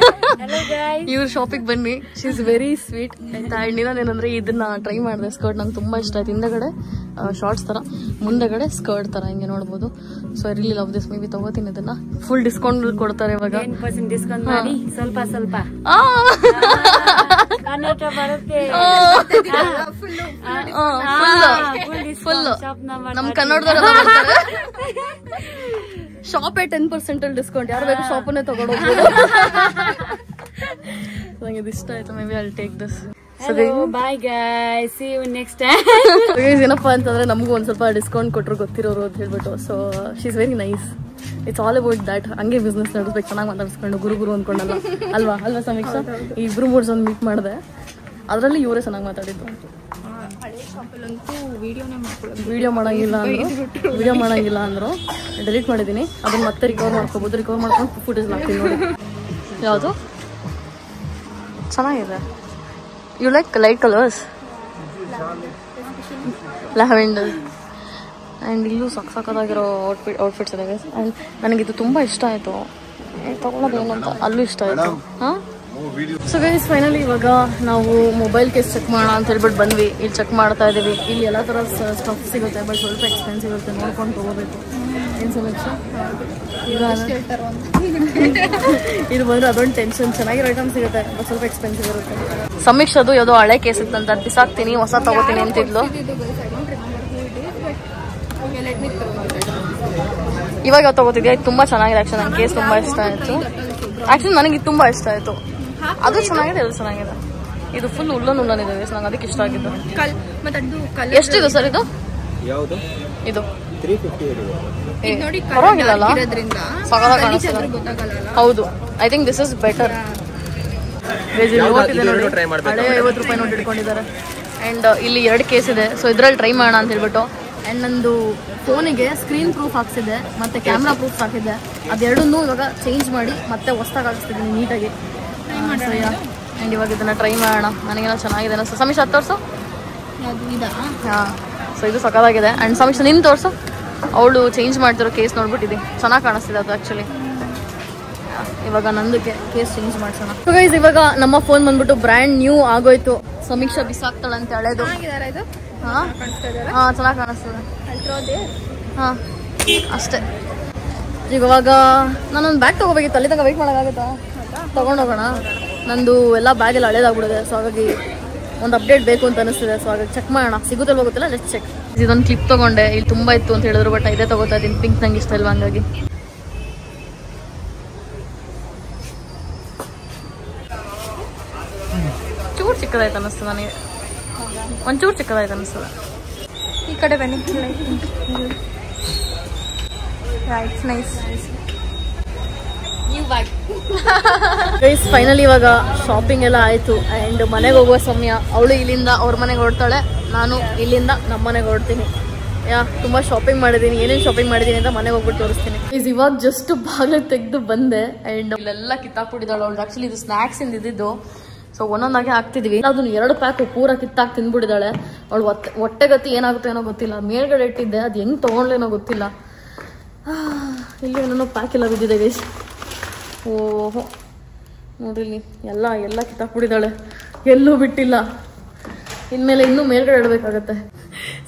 ಇವ್ರ ಶಾಪಿಗೆ ಬನ್ನಿ, ಶಿ ಇಸ್ ವೆರಿ ಸ್ವೀಟ್ ಆಯ್ತಾ. ಆ್ಯಂಡ್ ಇನ್ನೊಂದೇನಂದರೆ ಇದನ್ನ ಟ್ರೈ ಮಾಡಿದೆ. ಸ್ಕರ್ಟ್ ನಂಗೆ ತುಂಬ ಇಷ್ಟ ಆಯ್ತು. ಹಿಂದೆಗಡೆ ಶಾರ್ಟ್ಸ್ ಥರ, ಮುಂದೆಗಡೆ ಸ್ಕರ್ಟ್ ಥರ ಹಿಂಗೆ ನೋಡ್ಬೋದು. So I really love this. May be ತಗೋತೀನಿ ಇದನ್ನ. ಫುಲ್ ಡಿಸ್ಕೌಂಟ್ ಕೊಡ್ತಾರೆ ಇವಾಗ. 10% ಡಿಸ್ಕೌಂಟ್ ಮಾಡಿ ಸ್ವಲ್ಪ ಫುಲ್ ನಮ್ ಕನ್ನಡದವ್ರು ಶಾಪ್ 10% ಅಲ್ಲಿ ಡಿಸ್ಕೌಂಟ್. ಯಾರು ಬೇಕು ಶಾಪನ್ನೇ ತಗೊಂಡೋಗ್ಬೋದು. ನಂಗೆ ಇದು ಇಷ್ಟ ಆಯ್ತು. Maybe I will take this. Bye guys, see you next time. ಏನಪ್ಪಾ ಅಂತಂದ್ರೆ ನಮಗೂ ಒಂದ್ ಸ್ವಲ್ಪ ಡಿಸ್ಕೌಂಟ್ ಕೊಟ್ಟರು ಗೊತ್ತಿರೋರು ಅಂತ ಹೇಳ್ಬಿಟ್ಟು. So she is very nice. It's all about that. ಹಂಗೆ ಬಿಸ್ನೆಸ್ ನಡೆಸ್ಬೇಕು, ಚೆನ್ನಾಗಿ ಮಾತಾಡಿಸ್ಕೊಂಡು ಗುರು ಅಂದ್ಕೊಂಡಲ್ಲ ಅಲ್ವಾ ಸಮೀಕ್ಷಾ? ಈ 2-3 ಜನ ಮೀಟ್ ಮಾಡಿದೆ, ಅದರಲ್ಲಿ ಇವರೇ ಚೆನ್ನಾಗಿ ಮಾತಾಡಿದ್ದು. ವಿಡಿಯೋ ಮಾಡಂಗಿಲ್ಲ ಅಂದರು. ಡಿಲೀಟ್ ಮಾಡಿದ್ದೀನಿ. ಅದನ್ನ ಮತ್ತೆ ರಿಕವರ್ ಮಾಡ್ಕೋಬೋದು. ರಿಕವರ್ ಮಾಡ್ಕೊಂಡು ಫುಟೇಜ್ ಹಾಕ್ತೀನಿ ನೋಡಿ. ಯಾವುದು ಚೆನ್ನಾಗಿದೆ? You like light colours? Lavender. And ಇಲ್ಲೂ ಸಕ್ಕದಾಗಿರೋ ಔಟ್ಫಿಟ್ಸ್ ಇದೆ. ಆ್ಯಂಡ್ ನನಗಿದು ತುಂಬ ಇಷ್ಟ ಆಯಿತು. ತೊಗೊಳೋದು ಏನಂತ ಅಲ್ಲೂ ಇಷ್ಟ ಆಯಿತು. ಹಾಂ ಸೊ ಗೈಸ್ ಫೈನಲಿ ಇವಾಗ ನಾವು ಮೊಬೈಲ್ ಕೇಸ್ ಚೆಕ್ ಮಾಡೋಣ ಅಂತ ಹೇಳ್ಬಿಟ್ಟು ಬಂದ್ವಿ. ಇಲ್ಲಿ ಚೆಕ್ ಮಾಡ್ತಾ ಇದ್ದೀವಿ. ಇಲ್ಲಿ ಎಲ್ಲ ಥರ ಸ್ಟಫ್ ಸಿಗುತ್ತೆ, ಬಟ್ ಸ್ವಲ್ಪ ಎಕ್ಸ್ಪೆನ್ಸಿವ್ ಇರುತ್ತೆ. ನೋಡ್ಕೊಂಡು ತೊಗೋಬೇಕು. ಏನು ಸಮೀಕ್ಷೆ? ಇದು ಬಂದರೆ ಅದೊಂದು ಟೆನ್ಷನ್. ಚೆನ್ನಾಗಿರೋ ಐಟಮ್ ಸಿಗುತ್ತೆ, ಬಟ್ ಸ್ವಲ್ಪ ಎಕ್ಸ್ಪೆನ್ಸಿವ್ ಇರುತ್ತೆ. ಸಮೀಕ್ಷದು ಯಾವುದೋ ಹಳೆ ಕೇಸ್ ಇತ್ತಂತ ಬಿಸಾಕ್ತೀನಿ, ಹೊಸ ತಗೋತೀನಿ ಅಂತಿದ್ಲು. ಇವಾಗ ಯಾವ್ದು ತಗೋತಿದ್ಯಾ? ಇದು ತುಂಬ ಚೆನ್ನಾಗಿದೆ. ಆ್ಯಕ್ಚುಲಿ ನನ್ನ ಕೇಸ್ ತುಂಬ ಇಷ್ಟ ಆಯಿತು. ಆ್ಯಕ್ಚುಲಿ ನನಗೆ ಇದು ತುಂಬ ಇಷ್ಟ ಆಯಿತು. ಅದು ಚೆನ್ನಾಗಿದೆ, ಅದು ಚೆನ್ನಾಗಿದೆ. ಇದು ಫುಲ್ ಉಲ್ಲನ್ ಇದೆ ನಂಗೆ ಅದಕ್ಕೆ ಇಷ್ಟ ಆಗಿದ್ದು. ಮತ್ತೆ ಅದು ಕಲರ್ ಎಷ್ಟಿದು ಸರ್ ಇದು? ಯಾವುದು ಇದು 350 ಇದೆ ನೋಡಿ ಪರವಾಗಿಲ್ಲ ಇರೋದ್ರಿಂದ ಸಗದ ಕಾಣಿಸ್ತದೆ. ಗೊತ್ತಾಗಲ್ಲ. ಹೌದು, I think this is better. Try ಮಾಡಬೇಕು. ಹಳೆ 50 ರೂಪಾಯಿ ನೋಟ್ ಇಟ್ಕೊಂಡಿದ್ದಾರೆ. ಆ್ಯಂಡ್ ಇಲ್ಲಿ 2 ಕೇಸ್ ಇದೆ, ಸೊ ಇದ್ರಲ್ಲಿ ಟ್ರೈ ಮಾಡೋಣ ಅಂತ ಹೇಳ್ಬಿಟ್ಟು. ಆ್ಯಂಡ್ ನಂದು ಫೋನಿಗೆ ಸ್ಕ್ರೀನ್ ಪ್ರೂಫ್ ಹಾಕ್ಸಿದೆ ಮತ್ತು ಕ್ಯಾಮ್ರಾ ಪ್ರೂಫ್ ಹಾಕಿದ್ದೆ. ಅದೆರಡನ್ನೂ ಇವಾಗ ಚೇಂಜ್ ಮಾಡಿ ಮತ್ತೆ ಹೊಸ್ದಾಗಿ ಹಾಕಿಸ್ತಿದ್ದೀನಿ ನೀಟಾಗಿ. ಆ್ಯಂಡ್ ಇವಾಗ ಇದನ್ನು ಟ್ರೈ ಮಾಡೋಣ. ನನಗೇನೋ ಚೆನ್ನಾಗಿದೆ ಅನಿಸ್ತು. ಸಮೀಕ್ಷ ಅದು ತೋರಿಸು. ಹಾಂ, ಸೊ ಇದು ಸಕ್ಕತ್ತಾಗಿದೆ. ಆ್ಯಂಡ್ ಸಮೀಕ್ಷ ನಿನ್ನ ತೋರಿಸು. ಅವಳು ಚೇಂಜ್ ಮಾಡ್ತಿರೋ ಕೇಸ್ ನೋಡ್ಬಿಟ್ಟಿದ್ದೆ, ಚೆನ್ನಾಗಿ ಕಾಣಿಸ್ತಿದೆ ಅದು ಆ್ಯಕ್ಚುಲಿ. ಇವಾಗ ನಂದು ಕೇಸ್ ಚೇಂಜ್ ಮಾಡ್ಸೋಣ. ಸೊ ಗೈಸ್, ಇವಾಗ ನಮ್ಮ ಫೋನ್ ಬಂದ್ಬಿಟ್ಟು ಬ್ರ್ಯಾಂಡ್ ನ್ಯೂ ಆಗೋಯ್ತು. ಸಮೀಕ್ಷಾ ಬಿಸಾಕ್ತಾಳಂತೆ ಹಳೇದು. ಹಾಂ ಹಾಂ, ಚೆನ್ನಾಗಿ ಕಾಣಿಸ್ತದೆ. ಹಾಂ ಅಷ್ಟೇ. ಇವಾಗ ನಾನೊಂದು ಬ್ಯಾಗ್ ತೊಗೋಬೇಕಿತ್ತು, ಅಲ್ಲಿ ತನಕ ವೆಯ್ಟ್ ಮಾಡೋಕ್ಕಾಗುತ್ತಾ? ತೊಗೊಂಡೋಗೋಣ. ನಂದು ಎಲ್ಲ ಬ್ಯಾಗೆಲ್ಲ ಹಳೇದಾಗ್ಬಿಡಿದೆ, ಸೊ ಹಾಗಾಗಿ ಒಂದು ಅಪ್ಡೇಟ್ ಬೇಕು ಅಂತ ಅನಿಸ್ತಿದೆ. ಸೊ ಹಾಗಾಗಿ ಚೆಕ್ ಮಾಡೋಣ, ಸಿಗುತ್ತಲ್ಲ ಹೋಗುತ್ತಿಲ್ಲ, ಜಸ್ಟ್ ಚೆಕ್. ಇದೊಂದು ಕ್ಲಿಪ್ ತೊಗೊಂಡೆ, ಇಲ್ಲಿ ತುಂಬ ಇತ್ತು ಅಂತ ಹೇಳಿದ್ರು, ಬಟ್ ಇದೇ ತೊಗೋತಾ ಇದ್ದೀನಿ. ಪಿಂಕ್ ನಂಗೆ ಇಷ್ಟ ಇಲ್ವಾ, ಹಂಗಾಗಿ. ಚೂರು ಚಿಕ್ಕದಾಯ್ತು ಅನ್ನಿಸ್ತದೆ ನನಗೆ, ಒಂಚೂರು ಚಿಕ್ಕದಾಯ್ತು ಅನ್ನಿಸ್ತದೆ. ಈ ಕಡೆ ಬನ್ನಿ. Right, nice. ಗೈಸ್, ಫೈನಲಿ ಇವಾಗ ಶಾಪಿಂಗ್ ಎಲ್ಲ ಆಯಿತು. ಆ್ಯಂಡ್ ಮನೆಗೆ ಹೋಗುವ ಸಮಯ. ಅವಳು ಇಲ್ಲಿಂದ ಅವ್ರ ಮನೆಗೆ ಹೊರಡ್ತಾಳೆ, ನಾನು ಇಲ್ಲಿಂದ ನಮ್ಮ ಮನೆಗೆ ಹೊರಡ್ತೀನಿ. ತುಂಬ ಶಾಪಿಂಗ್ ಮಾಡಿದ್ದೀನಿ. ಏನೇನು ಶಾಪಿಂಗ್ ಮಾಡಿದ್ದೀನಿ ಅಂತ ಮನೆಗೆ ಹೋಗ್ಬಿಟ್ಟು ತೋರಿಸ್ತೀನಿ. ಗೈಸ್, ಇವಾಗ ಜಸ್ಟ್ ಬಾಗಿಲು ತೆಗೆದು ಬಂದೆ. ಆ್ಯಂಡ್ ಇಲ್ಲೆಲ್ಲ ಕಿತ್ತಾಕ್ಬಿಟ್ಟಿದ್ದಾಳೆ ಅವಳು. ಆ್ಯಕ್ಚುಲಿ ಇದು ಸ್ನ್ಯಾಕ್ಸ್ ಇದ್ದಿದ್ದು, ಸೊ ಒಂದೊಂದಾಗೆ ಹಾಕ್ತಿದ್ವಿ. ಅದನ್ನು 2 ಪ್ಯಾಕ್ ಪೂರ ಕಿತ್ತಾಕಿ ತಿಂದ್ಬಿಟ್ಟಿದ್ದಾಳೆ ಅವಳು. ಹೊಟ್ಟೆಗತಿ ಏನಾಗುತ್ತೆ ಏನೋ ಗೊತ್ತಿಲ್ಲ. ಮೇಲ್ಗಡೆ ಇಟ್ಟಿದ್ದೆ, ಅದು ಹೆಂಗೆ ತೊಗೊಂಡ್ಲೇನೋ ಗೊತ್ತಿಲ್ಲ. ಇಲ್ಲಿ ಏನೋ ಪ್ಯಾಕ್ ಎಲ್ಲ ಬಿದ್ದಿದೆ ಗೈಸ್. ಓಹೋ, ನೋಡ್ರಿ ಎಲ್ಲ ಕಿತ್ತಾಕ್ಬಿಟ್ಟಿದ್ದಾಳೆ, ಎಲ್ಲೂ ಬಿಟ್ಟಿಲ್ಲ. ಇನ್ಮೇಲೆ ಇನ್ನೂ ಮೇಲ್ಗಡೆ ಇಡಬೇಕಾಗತ್ತೆ.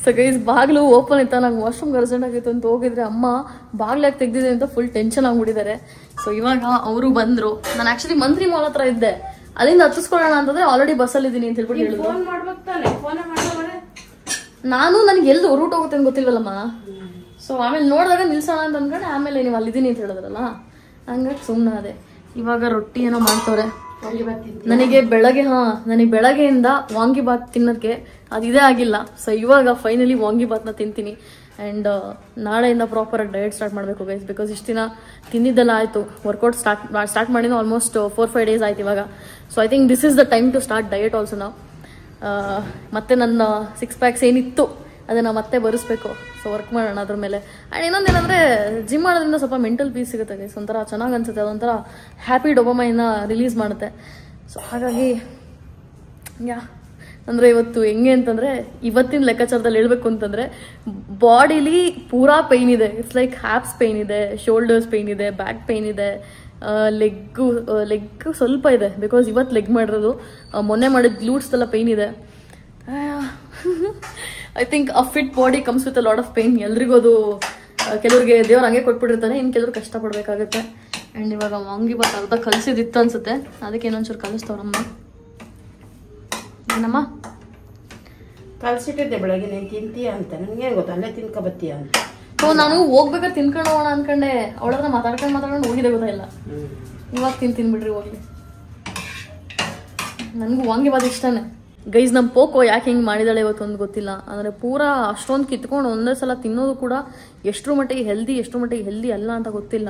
ಸೊ ಗೈಸ್, ಬಾಗಿಲು ಓಪನ್ ಇತ್ತ. ನಂಗೆ ವಾಶ್ರೂಮ್ ಅರ್ಜೆಂಟ್ ಆಗಿತ್ತು ಅಂತ ಹೋಗಿದ್ರೆ ಅಮ್ಮ ಬಾಗ್ಲಾಗಿ ತೆಗ್ದಿದೆ ಅಂತ ಫುಲ್ ಟೆನ್ಷನ್ ಆಗ್ಬಿಟ್ಟಿದ್ದಾರೆ. ಸೊ ಇವಾಗ ಅವರು ಬಂದರು. ನಾನು ಆ್ಯಕ್ಚುಲಿ ಮಂತ್ರಿ ಮಾಲ್ ಹತ್ರ ಇದ್ದೆ, ಅಲ್ಲಿಂದ ಹತ್ತಿಸ್ಕೊಳ್ಳೋಣ ಅಂತಂದ್ರೆ ಆಲ್ರೆಡಿ ಬಸ್ಸಲ್ಲಿ ಇದ್ದೀನಿ ಅಂತ ಹೇಳ್ಬಿಟ್ಟು ಹೇಳಿದ್ರು. ನನಗೆ ಎಲ್ಲಿ ರೂಟ್ ಹೋಗುತ್ತೆ ಅಂತ ಗೊತ್ತಿಲ್ವಲ್ಲಮ್ಮ. ಸೊ ಆಮೇಲೆ ನೋಡಿದಾಗ ನಿಲ್ಸೋಣ ಅಂತ ಅಂದ್ಕೊಂಡೆ, ಆಮೇಲೆ ನೀವು ಅಲ್ಲಿದ್ದೀನಿ ಅಂತ ಹೇಳಿದ್ರಲ್ಲ, ಹಂಗಾಗಿ ಸುಮ್ಮನೆ ಅದೇ. ಇವಾಗ ರೊಟ್ಟಿ ಏನೋ ಮಾಡ್ತವ್ರೆ ನನಗೆ ಬೆಳಗ್ಗೆಯಿಂದ ವಾಂಗಿಬಾತ್ ತಿನ್ನೋಕ್ಕೆ ಅದು ಇದೇ ಆಗಿಲ್ಲ. ಸೊ ಇವಾಗ ಫೈನಲಿ ವಾಂಗಿಬಾತ್ನ ತಿಂತೀನಿ. ಆ್ಯಂಡ್ ನಾಳೆಯಿಂದ ಪ್ರಾಪರಾಗಿ ಡಯಟ್ ಸ್ಟಾರ್ಟ್ ಮಾಡಬೇಕು ಗೈಸ್. ಬಿಕಾಸ್ ಇಷ್ಟು ದಿನ ತಿಂದಿದ್ದೆಲ್ಲ ಆಯಿತು. ವರ್ಕೌಟ್ ಸ್ಟಾರ್ಟ್ ಮಾಡಿದ ಆಲ್ಮೋಸ್ಟ್ 4-5 ಡೇಸ್ ಆಯ್ತು ಇವಾಗ. So I think this is the time to start diet also ನಾವು. ಮತ್ತೆ ನನ್ನ 6 ಪ್ಯಾಕ್ಸ್ ಏನಿತ್ತು ಅದನ್ನು ಮತ್ತೆ ಬರೆಸ್ಬೇಕು. ಸೊ ವರ್ಕ್ ಮಾಡೋಣ ಅದ್ರ ಮೇಲೆ. ಆ್ಯಂಡ್ ಇನ್ನೊಂದೇನೆಂದರೆ, ಜಿಮ್ ಮಾಡೋದ್ರಿಂದ ಸ್ವಲ್ಪ ಮೆಂಟಲ್ ಪೀಸ್ ಸಿಗುತ್ತೆ ಗೈಸ್. ಒಂಥರ ಚೆನ್ನಾಗಿ ಅನ್ಸುತ್ತೆ, ಅದೊಂಥರ ಹ್ಯಾಪಿ ಡೋಪಮೈನ್ನ ರಿಲೀಸ್ ಮಾಡುತ್ತೆ. ಸೊ ಹಾಗಾಗಿ ಅಂದರೆ ಇವತ್ತು ಹೆಂಗೆ ಅಂತಂದರೆ, ಇವತ್ತಿನ ಲೆಕ್ಕಾಚಾರದಲ್ಲಿ ಹೇಳ್ಬೇಕು ಅಂತಂದರೆ, ಬಾಡಿಲಿ ಪೂರಾ ಪೇಯ್ನ್ ಇದೆ. ಇಟ್ಸ್ ಲೈಕ್ ಹ್ಯಾಪ್ಸ್ ಪೇಯ್ನ್ ಇದೆ, ಶೋಲ್ಡರ್ಸ್ ಪೇಯ್ನ್ ಇದೆ, ಬ್ಯಾಕ್ ಪೇಯ್ನ್ ಇದೆ, ಲೆಗ್ ಸ್ವಲ್ಪ ಇದೆ. ಬಿಕಾಸ್ ಇವತ್ತು ಲೆಗ್ ಮಾಡಿರೋದು, ಮೊನ್ನೆ ಮಾಡಿದ ಗ್ಲೂಟ್ಸ್ ಎಲ್ಲ ಪೇಯ್ನ್ ಇದೆ. I think a fit body comes with a lot of pain. ಎಲ್ರಿಗೂ ಅದು, ಕೆಲವ್ರಿಗೆ ದೇವ್ರು ಹಂಗೆ ಕೊಟ್ಬಿಟ್ಟಿರ್ತಾನೆ, ಇನ್ನು ಕೆಲವ್ರು ಕಷ್ಟಪಡಬೇಕಾಗತ್ತೆ. ಆ್ಯಂಡ್ ಇವಾಗ ವಾಂಗಿಬಾತ್ ಅರ್ಧ ಕಲಿಸಿದಿತ್ತು ಅನ್ಸುತ್ತೆ, ಅದಕ್ಕೆ ಇನ್ನೊಂಚೂರು ಕಲಿಸ್ತವ್ರಮ್ಮ. ಏನಮ್ಮ ಕಲ್ಸಿಟ್ಟಿದ್ದೆ ಬೆಳಗ್ಗೆ, ನೀನು ತಿಂತೀಯ ಅಂತ. ನನಗೆ ಗೊತ್ತ, ಅಲ್ಲೇ ತಿನ್ಕೊ ಬತ್ತೀಯ ಅಂತ. ಸೊ ನಾನು ಹೋಗ್ಬೇಕಾದ್ರೆ ತಿನ್ಕೊಂಡು ಹೋಗೋಣ ಅನ್ಕೊಂಡೆ, ಅವಳ ಹತ್ರ ಮಾತಾಡ್ಕೊಂಡು ಹೋಗಿದೆ, ಗೊತ್ತಾಯಿಲ್ಲ. ಇವಾಗ ತಿನ್ಬಿಡ್ರಿ ಹೋಗ್ಲಿ. ನನಗೂ ವಾಂಗಿಬಾತ್ ಇಷ್ಟನೇ ಗೈಸ್. ನಮ್ಮ ಪೋಕೋ ಯಾಕೆ ಹಿಂಗೆ ಮಾಡಿದಾಳೆ ಇವತ್ತೊಂದು ಗೊತ್ತಿಲ್ಲ. ಅಂದರೆ ಪೂರಾ ಅಷ್ಟೊಂದು ಕಿತ್ಕೊಂಡು ಒಂದೇ ಸಲ ತಿನ್ನೋದು ಕೂಡ ಎಷ್ಟರ ಮಟ್ಟಿಗೆ ಹೆಲ್ದಿ ಅಲ್ಲ ಅಂತ ಗೊತ್ತಿಲ್ಲ.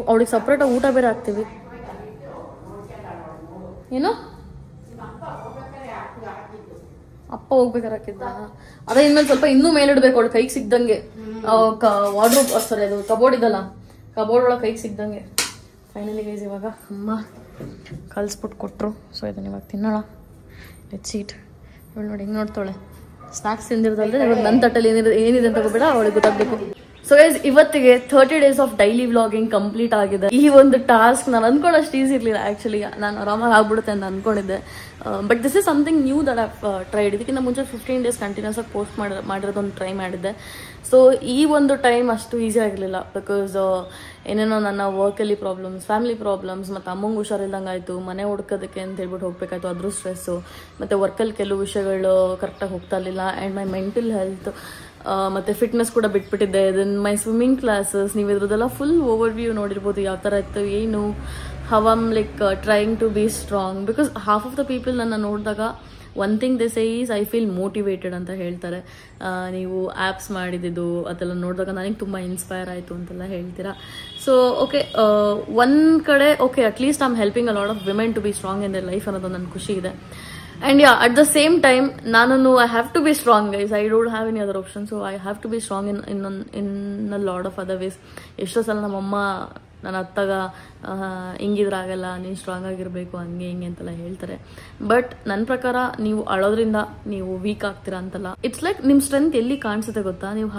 ಅವಳಿಗೆ ಸಪ್ರೇಟಾಗಿ ಊಟ ಬೇರೆ ಹಾಕ್ತೀವಿ. ಏನು ಅಪ್ಪ ಹೋಗ್ಬೇಕಾರೆ ಹಾಕಿದ್ದ. ಅದೇ ಇನ್ಮೇಲೆ ಸ್ವಲ್ಪ ಇನ್ನೂ ಮೇಲಿಡ್ಬೇಕು ಅವಳು ಕೈಗೆ ಸಿಗ್ದಂಗೆ. ವಾರ್ಡ್ರೋಬ್ ಸಾರಿ, ಅದು ಕಬೋರ್ಡ್ ಇದಲ್ಲ, ಕಬೋರ್ಡ್ ಒಳಗೆ ಕೈಗೆ ಸಿಗ್ದಂಗೆ. ಫೈನಲಿ ಗೈಸ್, ಇವಾಗ ಅಮ್ಮ ಕಲ್ಸ್ಬಿಟ್ಟು ಕೊಟ್ಟರು. ಸೊ ಇದನ್ನ ಇವಾಗ ತಿನ್ನೋಣ. ಲೆಟ್ಸ್ ಈಟ್. ಇವಳು ನೋಡಿ ಹಿಂಗೆ ನೋಡ್ತಾಳೆ. ಸ್ನ್ಯಾಕ್ಸ್ ತಿಂದಿರೋದಲ್ಲದೆ ಇವಾಗ ನನ್ನ ತಟ್ಟಲ್ಲಿ ಏನಿದೆ ಅಂತ ಹೋಗ್ಬೇಡ, ಅವಳಿಗೆ ಗೊತ್ತಾಗಬೇಕು. ಸೊ ಗೈಸ್, ಇವತ್ತಿಗೆ 30 days of daily vlogging complete ಆಗಿದೆ. ಈ ಒಂದು ಟಾಸ್ಕ್ ನಾನು ಅನ್ಕೊಂಡಷ್ಟು ಈಸಿ ಇರಲಿಲ್ಲ ಆ್ಯಕ್ಚುಲಿ. ನಾನು ಆರಾಮಾಗಿ ಆಗ್ಬಿಡುತ್ತೆ ಅಂತ ಅನ್ಕೊಂಡಿದ್ದೆ. But this is something knew that I tried. ಇದಕ್ಕಿಂತ ಮುಂಚೆ 15 ಡೇಸ್ ಕಂಟಿನ್ಯೂಸ್ ಆಗಿ ಪೋಸ್ಟ್ ಮಾಡಿರೋದೊಂದು ಟ್ರೈ ಮಾಡಿದ್ದೆ. ಸೊ ಈ ಒಂದು ಟೈಮ್ ಅಷ್ಟು ಈಸಿ ಆಗಿರಲಿಲ್ಲ. ಬಿಕಾಸ್ ಏನೇನೋ ನನ್ನ ವರ್ಕಲ್ಲಿ ಪ್ರಾಬ್ಲಮ್ಸ್, ಫ್ಯಾಮಿಲಿ ಪ್ರಾಬ್ಲಮ್ಸ್, ಮತ್ತು ಅಮ್ಮಂಗೆ ಹುಷಾರಿಲ್ದಂಗೆ ಆಯಿತು. ಮನೆ ಹುಡ್ಕೋದಕ್ಕೆ ಅಂತ ಹೇಳ್ಬಿಟ್ಟು ಹೋಗ್ಬೇಕಾಯ್ತು, ಅದ್ರ ಸ್ಟ್ರೆಸ್ಸು. ಮತ್ತು ವರ್ಕಲ್ಲಿ ಕೆಲವು ವಿಷಯಗಳು ಕರೆಕ್ಟಾಗಿ ಹೋಗ್ತಾ ಇರಲಿಲ್ಲ. ಆ್ಯಂಡ್ ಮೈ ಮೆಂಟಲ್ ಹೆಲ್ತ್ ಮತ್ತು ಫಿಟ್ನೆಸ್ ಕೂಡ ಬಿಟ್ಬಿಟ್ಟಿದ್ದೆ. ದೆನ್ ಮೈ ಸ್ವಿಮ್ಮಿಂಗ್ ಕ್ಲಾಸಸ್, ನೀವು ಇದ್ರದ್ದೆಲ್ಲ ಫುಲ್ ಓವರ್ ವ್ಯೂ ನೋಡಿರ್ಬೋದು ಯಾವ ಥರ ಇತ್ತು ಏನು. how I'm like trying to be strong, because half of the people ನನ್ನ ನೋಡಿದಾಗ one thing they say is I feel motivated ಅಂತ ಹೇಳ್ತಾರೆ. ನೀವು ಆ್ಯಪ್ಸ್ ಮಾಡಿದ್ದು ಅದೆಲ್ಲ ನೋಡಿದಾಗ ನನಗೆ ತುಂಬ ಇನ್ಸ್ಪೈರ್ ಆಯಿತು ಅಂತೆಲ್ಲ ಹೇಳ್ತೀರಾ. ಸೊ ಓಕೆ, ಒಂದು ಕಡೆ okay at least I am helping a lot of women to be strong in their life ಅನ್ನೋದು ನನ್ನ ಖುಷಿ ಇದೆ. And yeah, at the same time, I have to be strong, guys. I don't have any other option, so I have to be strong in a lot of other ways. ಎಷ್ಟೋ ಸಲ ನಮ್ಮಮ್ಮ ನನ್ನ ಅತ್ತಾಗ ಹಿಂಗಿದ್ರಾಗಲ್ಲ, ನೀನು strong ಆಗಿರಬೇಕು ಹಂಗೆ ಹಿಂಗೆ ಅಂತೆಲ್ಲ ಹೇಳ್ತಾರೆ. ಬಟ್ ನನ್ನ ಪ್ರಕಾರ ನೀವು ಅಳೋದ್ರಿಂದ ನೀವು ವೀಕ್ ಆಗ್ತೀರಾ ಅಂತಲ್ಲ. ಇಟ್ಸ್ ಲೈಕ್ ನಿಮ್ಮ ಸ್ಟ್ರೆಂತ್ ಎಲ್ಲಿ ಕಾಣಿಸುತ್ತೆ ಗೊತ್ತಾ? ನೀವು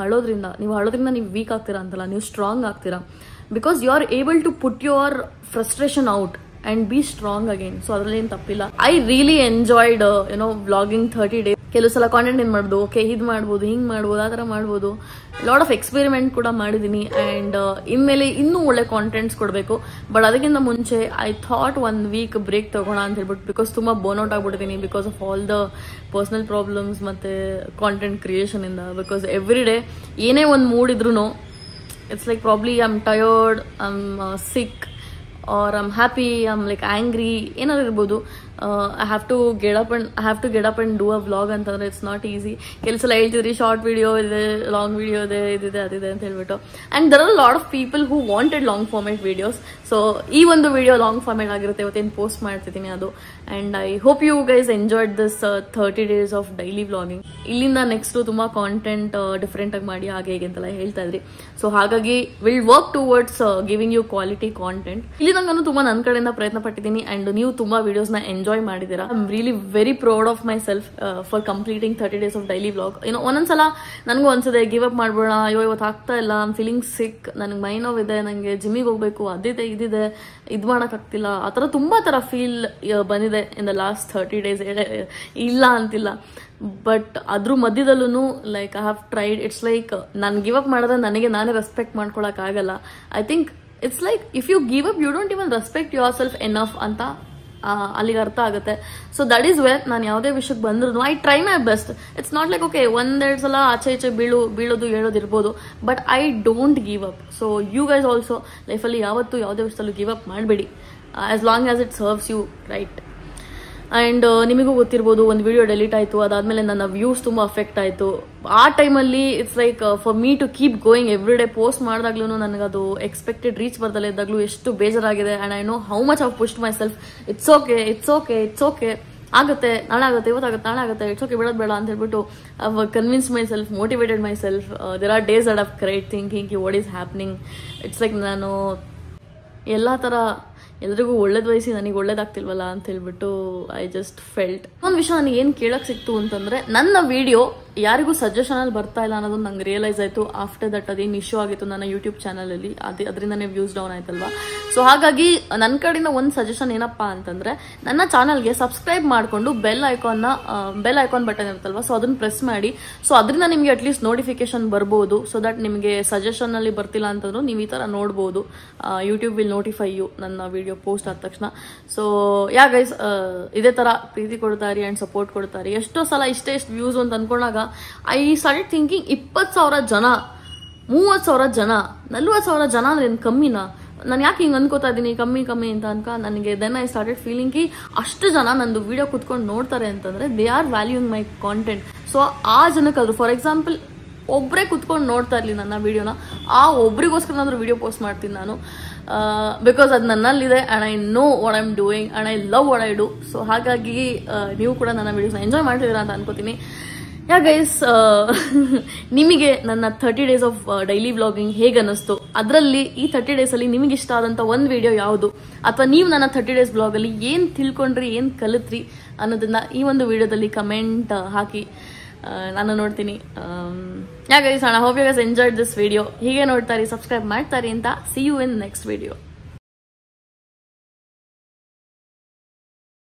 ಅಳೋದ್ರಿಂದ ನೀವು ವೀಕ್ ಆಗ್ತೀರಾ ಅಂತಲ್ಲ, ನೀವು ಸ್ಟ್ರಾಂಗ್ ಆಗ್ತೀರಾ. Because you are able to put your frustration out and be strong again. So ಅದ್ರಲ್ಲಿ ಏನು ತಪ್ಪಿಲ್ಲ. I really enjoyed vlogging 30 days. ಕೆಲವು ಸಲ ಕಾಂಟೆಂಟ್ ಏನು ಮಾಡ್ಬೋದು, ಓಕೆ ಇದು ಮಾಡ್ಬೋದು, ಹಿಂಗೆ ಮಾಡ್ಬೋದು, ಆ ಥರ ಮಾಡ್ಬೋದು. ಲಾಟ್ ಆಫ್ ಎಕ್ಸ್ಪೆರಿಮೆಂಟ್ ಕೂಡ ಮಾಡಿದ್ದೀನಿ. ಆ್ಯಂಡ್ ಇನ್ಮೇಲೆ ಇನ್ನೂ ಒಳ್ಳೆ ಕಾಂಟೆಂಟ್ಸ್ ಕೊಡಬೇಕು. ಬಟ್ ಅದಕ್ಕಿಂತ ಮುಂಚೆ ಐ ಥಾಟ್ 1 ವೀಕ್ ಬ್ರೇಕ್ ತಗೋಣ ಅಂತ ಹೇಳ್ಬಿಟ್ಟು, ಬಿಕಾಸ್ ತುಂಬ ಬೋರ್ನ್ಔಟ್ ಆಗ್ಬಿಟ್ಟಿದ್ದೀನಿ because of all the personal problems ಮತ್ತು ಕಾಂಟೆಂಟ್ ಕ್ರಿಯೇಷನ್ ಇಂದ. ಬಿಕಾಸ್ ಎವ್ರಿ ಡೇ ಏನೇ ಒಂದು ಮೂಡ್ ಇದ್ರೂ it's like probably I am tired, I am sick, or I'm happy, I'm like angry, ಏನಾದ್ರು ಇರ್ಬೋದು. I have to get up and do a vlog ಅಂತಂದ್ರೆ it's not easy. ಕೆಲಸ ಎಲ್ಲ ಹೇಳ್ತಿದ್ರಿ short video ಇದೆ, ಲಾಂಗ್ ವಿಡಿಯೋ ಇದೆ, ಇದಿದೆ ಅದಿದೆ ಅಂತ ಹೇಳ್ಬಿಟ್ಟು. And there are lot of people who wanted long format videos. So ಈ ಒಂದು ವಿಡಿಯೋ ಲಾಂಗ್ ಫಾರ್ಮೇಟ್ ಆಗಿರುತ್ತೆ, ಇವತ್ತೇನು ಪೋಸ್ಟ್ ಮಾಡ್ತಿದ್ದೀನಿ ಅದು. And I hope you guys enjoyed this 30 days of daily vlogging. ಇಲ್ಲಿಂದ ನೆಕ್ಸ್ಟ್ ತುಂಬ ಕಾಂಟೆಂಟ್ ಡಿಫ್ರೆಂಟ್ ಆಗಿ ಮಾಡಿ ಹಾಗೆ ಹೇಗೆ ಅಂತೆಲ್ಲ ಹೇಳ್ತಾ ಇದ್ರಿ. ಸೊ ಹಾಗಾಗಿ will work towards giving you quality content. ಇಲ್ಲಿ ನಾನು ತುಂಬ ನನ್ನ ಕಡೆಯಿಂದ ಪ್ರಯತ್ನ ಪಟ್ಟಿದ್ದೀನಿ. ಆ್ಯಂಡ್ ನೀವು ತುಂಬ ವಿಡಿಯೋಸ್ನ ಎಂಜಾಯ್ ಮಾಡಿದ್ದೀರಾ. I am really very proud of my self for completing 30 days of daily vlog. ಒಂದೊಂದ್ಸಲ ನನಗೂ ಅನ್ಸದೆ ಗಿವ್ ಅಪ್ ಮಾಡ್ಬೋಣ, ಅಯ್ಯೋ ಇವತ್ತು ಆಗ್ತಾ ಇಲ್ಲ, ಐ ಆಮ್ ಫೀಲಿಂಗ್ ಸಿಕ್, ನನಗೆ ಮೈ ನೋವಿದೆ, ನನಗೆ ಜಿಮ್ಮಿಗೆ ಹೋಗ್ಬೇಕು, ಅದಿದೆ ಇದಿದೆ, ಇದು ಮಾಡೋಕ್ಕಾಗ್ತಿಲ್ಲ, ಆ ಥರ ತುಂಬ ಥರ ಫೀಲ್ ಬಂದಿದೆ ಇನ್ ದ ಲಾಸ್ಟ್ 30 days. ಇಲ್ಲ ಅಂತಿಲ್ಲ. ಬಟ್ ಅದ್ರ ಮಧ್ಯದಲ್ಲೂ like I have tried. It's like ನಾನು ಗಿವ್ ಅಪ್ ಮಾಡಿದ್ರೆ ನನಗೆ ನಾನೇ ರೆಸ್ಪೆಕ್ಟ್ ಮಾಡ್ಕೊಳಕ್ಕಾಗಲ್ಲ. I think it's like if you give up you don't even respect yourself enough ಅಂತ ಅಲ್ಲಿಗೆ ಅರ್ಥ ಆಗುತ್ತೆ. ಸೊ ದಟ್ ಈಸ್ ವೇರ್ ನಾನು ಯಾವುದೇ ವಿಷಯಕ್ಕೆ ಬಂದ್ರು I try my best. It's not like okay ಒಂದೆರಡು ಸಲ ಆಚೆ ಈಚೆ ಬೀಳೋದು ಹೇಳೋದಿರ್ಬೋದು, but I don't give up. So you guys also ಲೈಫಲ್ಲಿ ಯಾವತ್ತೂ ಯಾವುದೇ ವಿಷಯದಲ್ಲೂ ಗಿವ್ ಅಪ್ ಮಾಡಬೇಡಿ, as long as it serves you right. And ನಿಮಗೂ ಗೊತ್ತಿರ್ಬೋದು, ಒಂದು ವಿಡಿಯೋ ಡೆಲೀಟ್ ಆಯಿತು, ಅದಾದಮೇಲೆ ನನ್ನ ವ್ಯೂಸ್ ತುಂಬ ಅಫೆಕ್ಟ್ ಆಯಿತು. ಆ ಟೈಮಲ್ಲಿ it's like for me to keep going every day post ಮಾಡಿದಾಗ್ಲೂ ನನಗದು ಎಕ್ಸ್ಪೆಕ್ಟೆಡ್ ರೀಚ್ ಬರ್ದಲ್ಲೇ ಇದ್ದಾಗಲೂ ಎಷ್ಟು ಬೇಜಾರಾಗಿದೆ. And I know how much of pushed myself. It's okay ಆಗುತ್ತೆ, ನಾಳೆ ಆಗುತ್ತೆ, ಇವತ್ತಾಗುತ್ತೆ, ನಾಳೆ ಆಗುತ್ತೆ, ಇಟ್ಸ್ ಓಕೆ, ಬಿಡೋದು ಬೇಡ ಅಂತ ಹೇಳ್ಬಿಟ್ಟು I convince myself, motivated myself. There are days that I've cried thinking what is happening. It's like ನಾನು ಎಲ್ಲ ಥರ ಎಲ್ರಿಗೂ ಒಳ್ಳೇದು ವಹಿಸಿ ನನಗೆ ಒಳ್ಳೇದಾಗ್ತಿಲ್ವಲ್ಲ ಅಂತ ಹೇಳ್ಬಿಟ್ಟು ಐ ಜಸ್ಟ್ ಫೆಲ್ಟ್. ಒಂದು ವಿಷಯ ನನಗೆ ಏನು ಕೇಳಕ್ಕೆ ಸಿಕ್ತು ಅಂತಂದರೆ, ನನ್ನ ವಿಡಿಯೋ ಯಾರಿಗೂ ಸಜೆಷನಲ್ಲಿ ಬರ್ತಾ ಇಲ್ಲ ಅನ್ನೋದು ನಂಗೆ ರಿಯಲೈಸ್ ಆಯಿತು ಆಫ್ಟರ್ ದಟ್. ಅದೇನು ಇಶ್ಯೂ ಆಗಿತ್ತು ನನ್ನ ಯೂಟ್ಯೂಬ್ ಚಾನಲಲ್ಲಿ, ಅದರಿಂದನೇ ವ್ಯೂಸ್ ಡೌನ್ ಆಯ್ತಲ್ವಾ. ಸೊ ಹಾಗಾಗಿ ನನ್ನ ಕಡೆಯಿಂದ ಒಂದು ಸಜೆಷನ್ ಏನಪ್ಪ ಅಂತಂದರೆ, ನನ್ನ ಚಾನಲ್ಗೆ ಸಬ್ಸ್ಕ್ರೈಬ್ ಮಾಡಿಕೊಂಡು ಬೆಲ್ ಐಕಾನ್ ಬಟನ್ ಇರುತ್ತಲ್ವ, ಸೊ ಅದನ್ನು ಪ್ರೆಸ್ ಮಾಡಿ. ಸೊ ಅದರಿಂದ ನಿಮಗೆ ಅಟ್ಲೀಸ್ಟ್ ನೋಟಿಫಿಕೇಶನ್ ಬರ್ಬೋದು. ಸೊ ದಟ್ ನಿಮಗೆ ಸಜೆಷನಲ್ಲಿ ಬರ್ತಿಲ್ಲ ಅಂತಂದ್ರೂ ನೀವು ಈ ಥರ ನೋಡ್ಬೋದು. ಯೂಟ್ಯೂಬ್ ವಿಲ್ ನೋಟಿಫೈ ಯು ನನ್ನ ವಿಡಿಯೋ ಪೋಸ್ಟ್ ಆದ ತಕ್ಷಣ. ಸೊ ಯಾ ಗೈಸ್, ಇದೇ ಥರ ಪ್ರೀತಿ ಕೊಡ್ತಾರೆ ಆ್ಯಂಡ್ ಸಪೋರ್ಟ್ ಕೊಡ್ತಾರೆ. ಎಷ್ಟೋ ಸಲ ಇಷ್ಟೇ ವ್ಯೂಸ್ ಅಂತ ಅನ್ಕೊಂಡಾಗ ಐ ಸ್ಟಾರ್ಟೆಡ್ ಥಿಂಕಿಂಗ್ 20,000 ಜನ, 30,000 ಜನ, 40,000 ಜನ ಅಂದ್ರೆ ಏನು ಕಮ್ಮಿನಾ? ನಾನು ಯಾಕೆ ಹಿಂಗೆ ಅನ್ಕೋತಾ ಇದ್ದೀನಿ ಕಮ್ಮಿ ಅಂತ ನನಗೆ ದೆನ್ ಐ ಸ್ಟಾರ್ಟೆಡ್ ಫೀಲಿಂಗ್ ಕಿ ಅಷ್ಟು ಜನ ನಂದು ವಿಡಿಯೋ ಕುತ್ಕೊಂಡು ನೋಡ್ತಾರೆ ಅಂತಂದ್ರೆ they are valuing my content. So ಆ ಜನಕ್ಕಾದ್ರು ಫಾರ್ ಎಕ್ಸಾಂಪಲ್ ಒಬ್ಬರೇ ಕುತ್ಕೊಂಡು ನೋಡ್ತಾ ಇರಲಿ ನನ್ನ ವಿಡಿಯೋನ, ಆ ಒಬ್ರಿಗೋಸ್ಕರನಾದ್ರೂ ವಿಡಿಯೋ ಪೋಸ್ಟ್ ಮಾಡ್ತೀನಿ ನಾನು. ಬಿಕಾಸ್ ಅದು ನನ್ನಲ್ಲಿದೆ and I know what I am doing and I love what I do. So ಹಾಗಾಗಿ ನೀವು ಕೂಡ ನನ್ನ ವಿಡಿಯೋಸ್ನ ಎಂಜಾಯ್ ಮಾಡ್ತಿದ್ದೀರಾ ಅಂತ ಅನ್ಕೋತೀನಿ. ಯಾ ಗೈಸ್, ನಿಮಗೆ ನನ್ನ 30 days ಆಫ್ ಡೈಲಿ ವ್ಲಾಗಿಂಗ್ ಹೇಗೆ ಅನ್ನಿಸ್ತು? ಅದರಲ್ಲಿ ಈ 30 days ಅಲ್ಲಿ ನಿಮಗೆ ಇಷ್ಟ ಆದಂಥ ಒಂದು ವಿಡಿಯೋ ಯಾವುದು, ಅಥವಾ ನೀವು ನನ್ನ 30 days ಬ್ಲಾಗಲ್ಲಿ ಏನು ತಿಳ್ಕೊಂಡ್ರಿ, ಏನು ಕಲಿತ್ರಿ ಅನ್ನೋದನ್ನ ಈ ಒಂದು ವಿಡಿಯೋದಲ್ಲಿ ಕಮೆಂಟ್ ಹಾಕಿ, ನಾನು ನೋಡ್ತೀನಿ. Ya guys, I hope you guys enjoyed this video. ಹೀಗೆ ನೋಡ್ತಾರೆ, ಸಬ್ಸ್ಕ್ರೈಬ್ ಮಾಡ್ತಾರೆ ಅಂತ. See you in next video.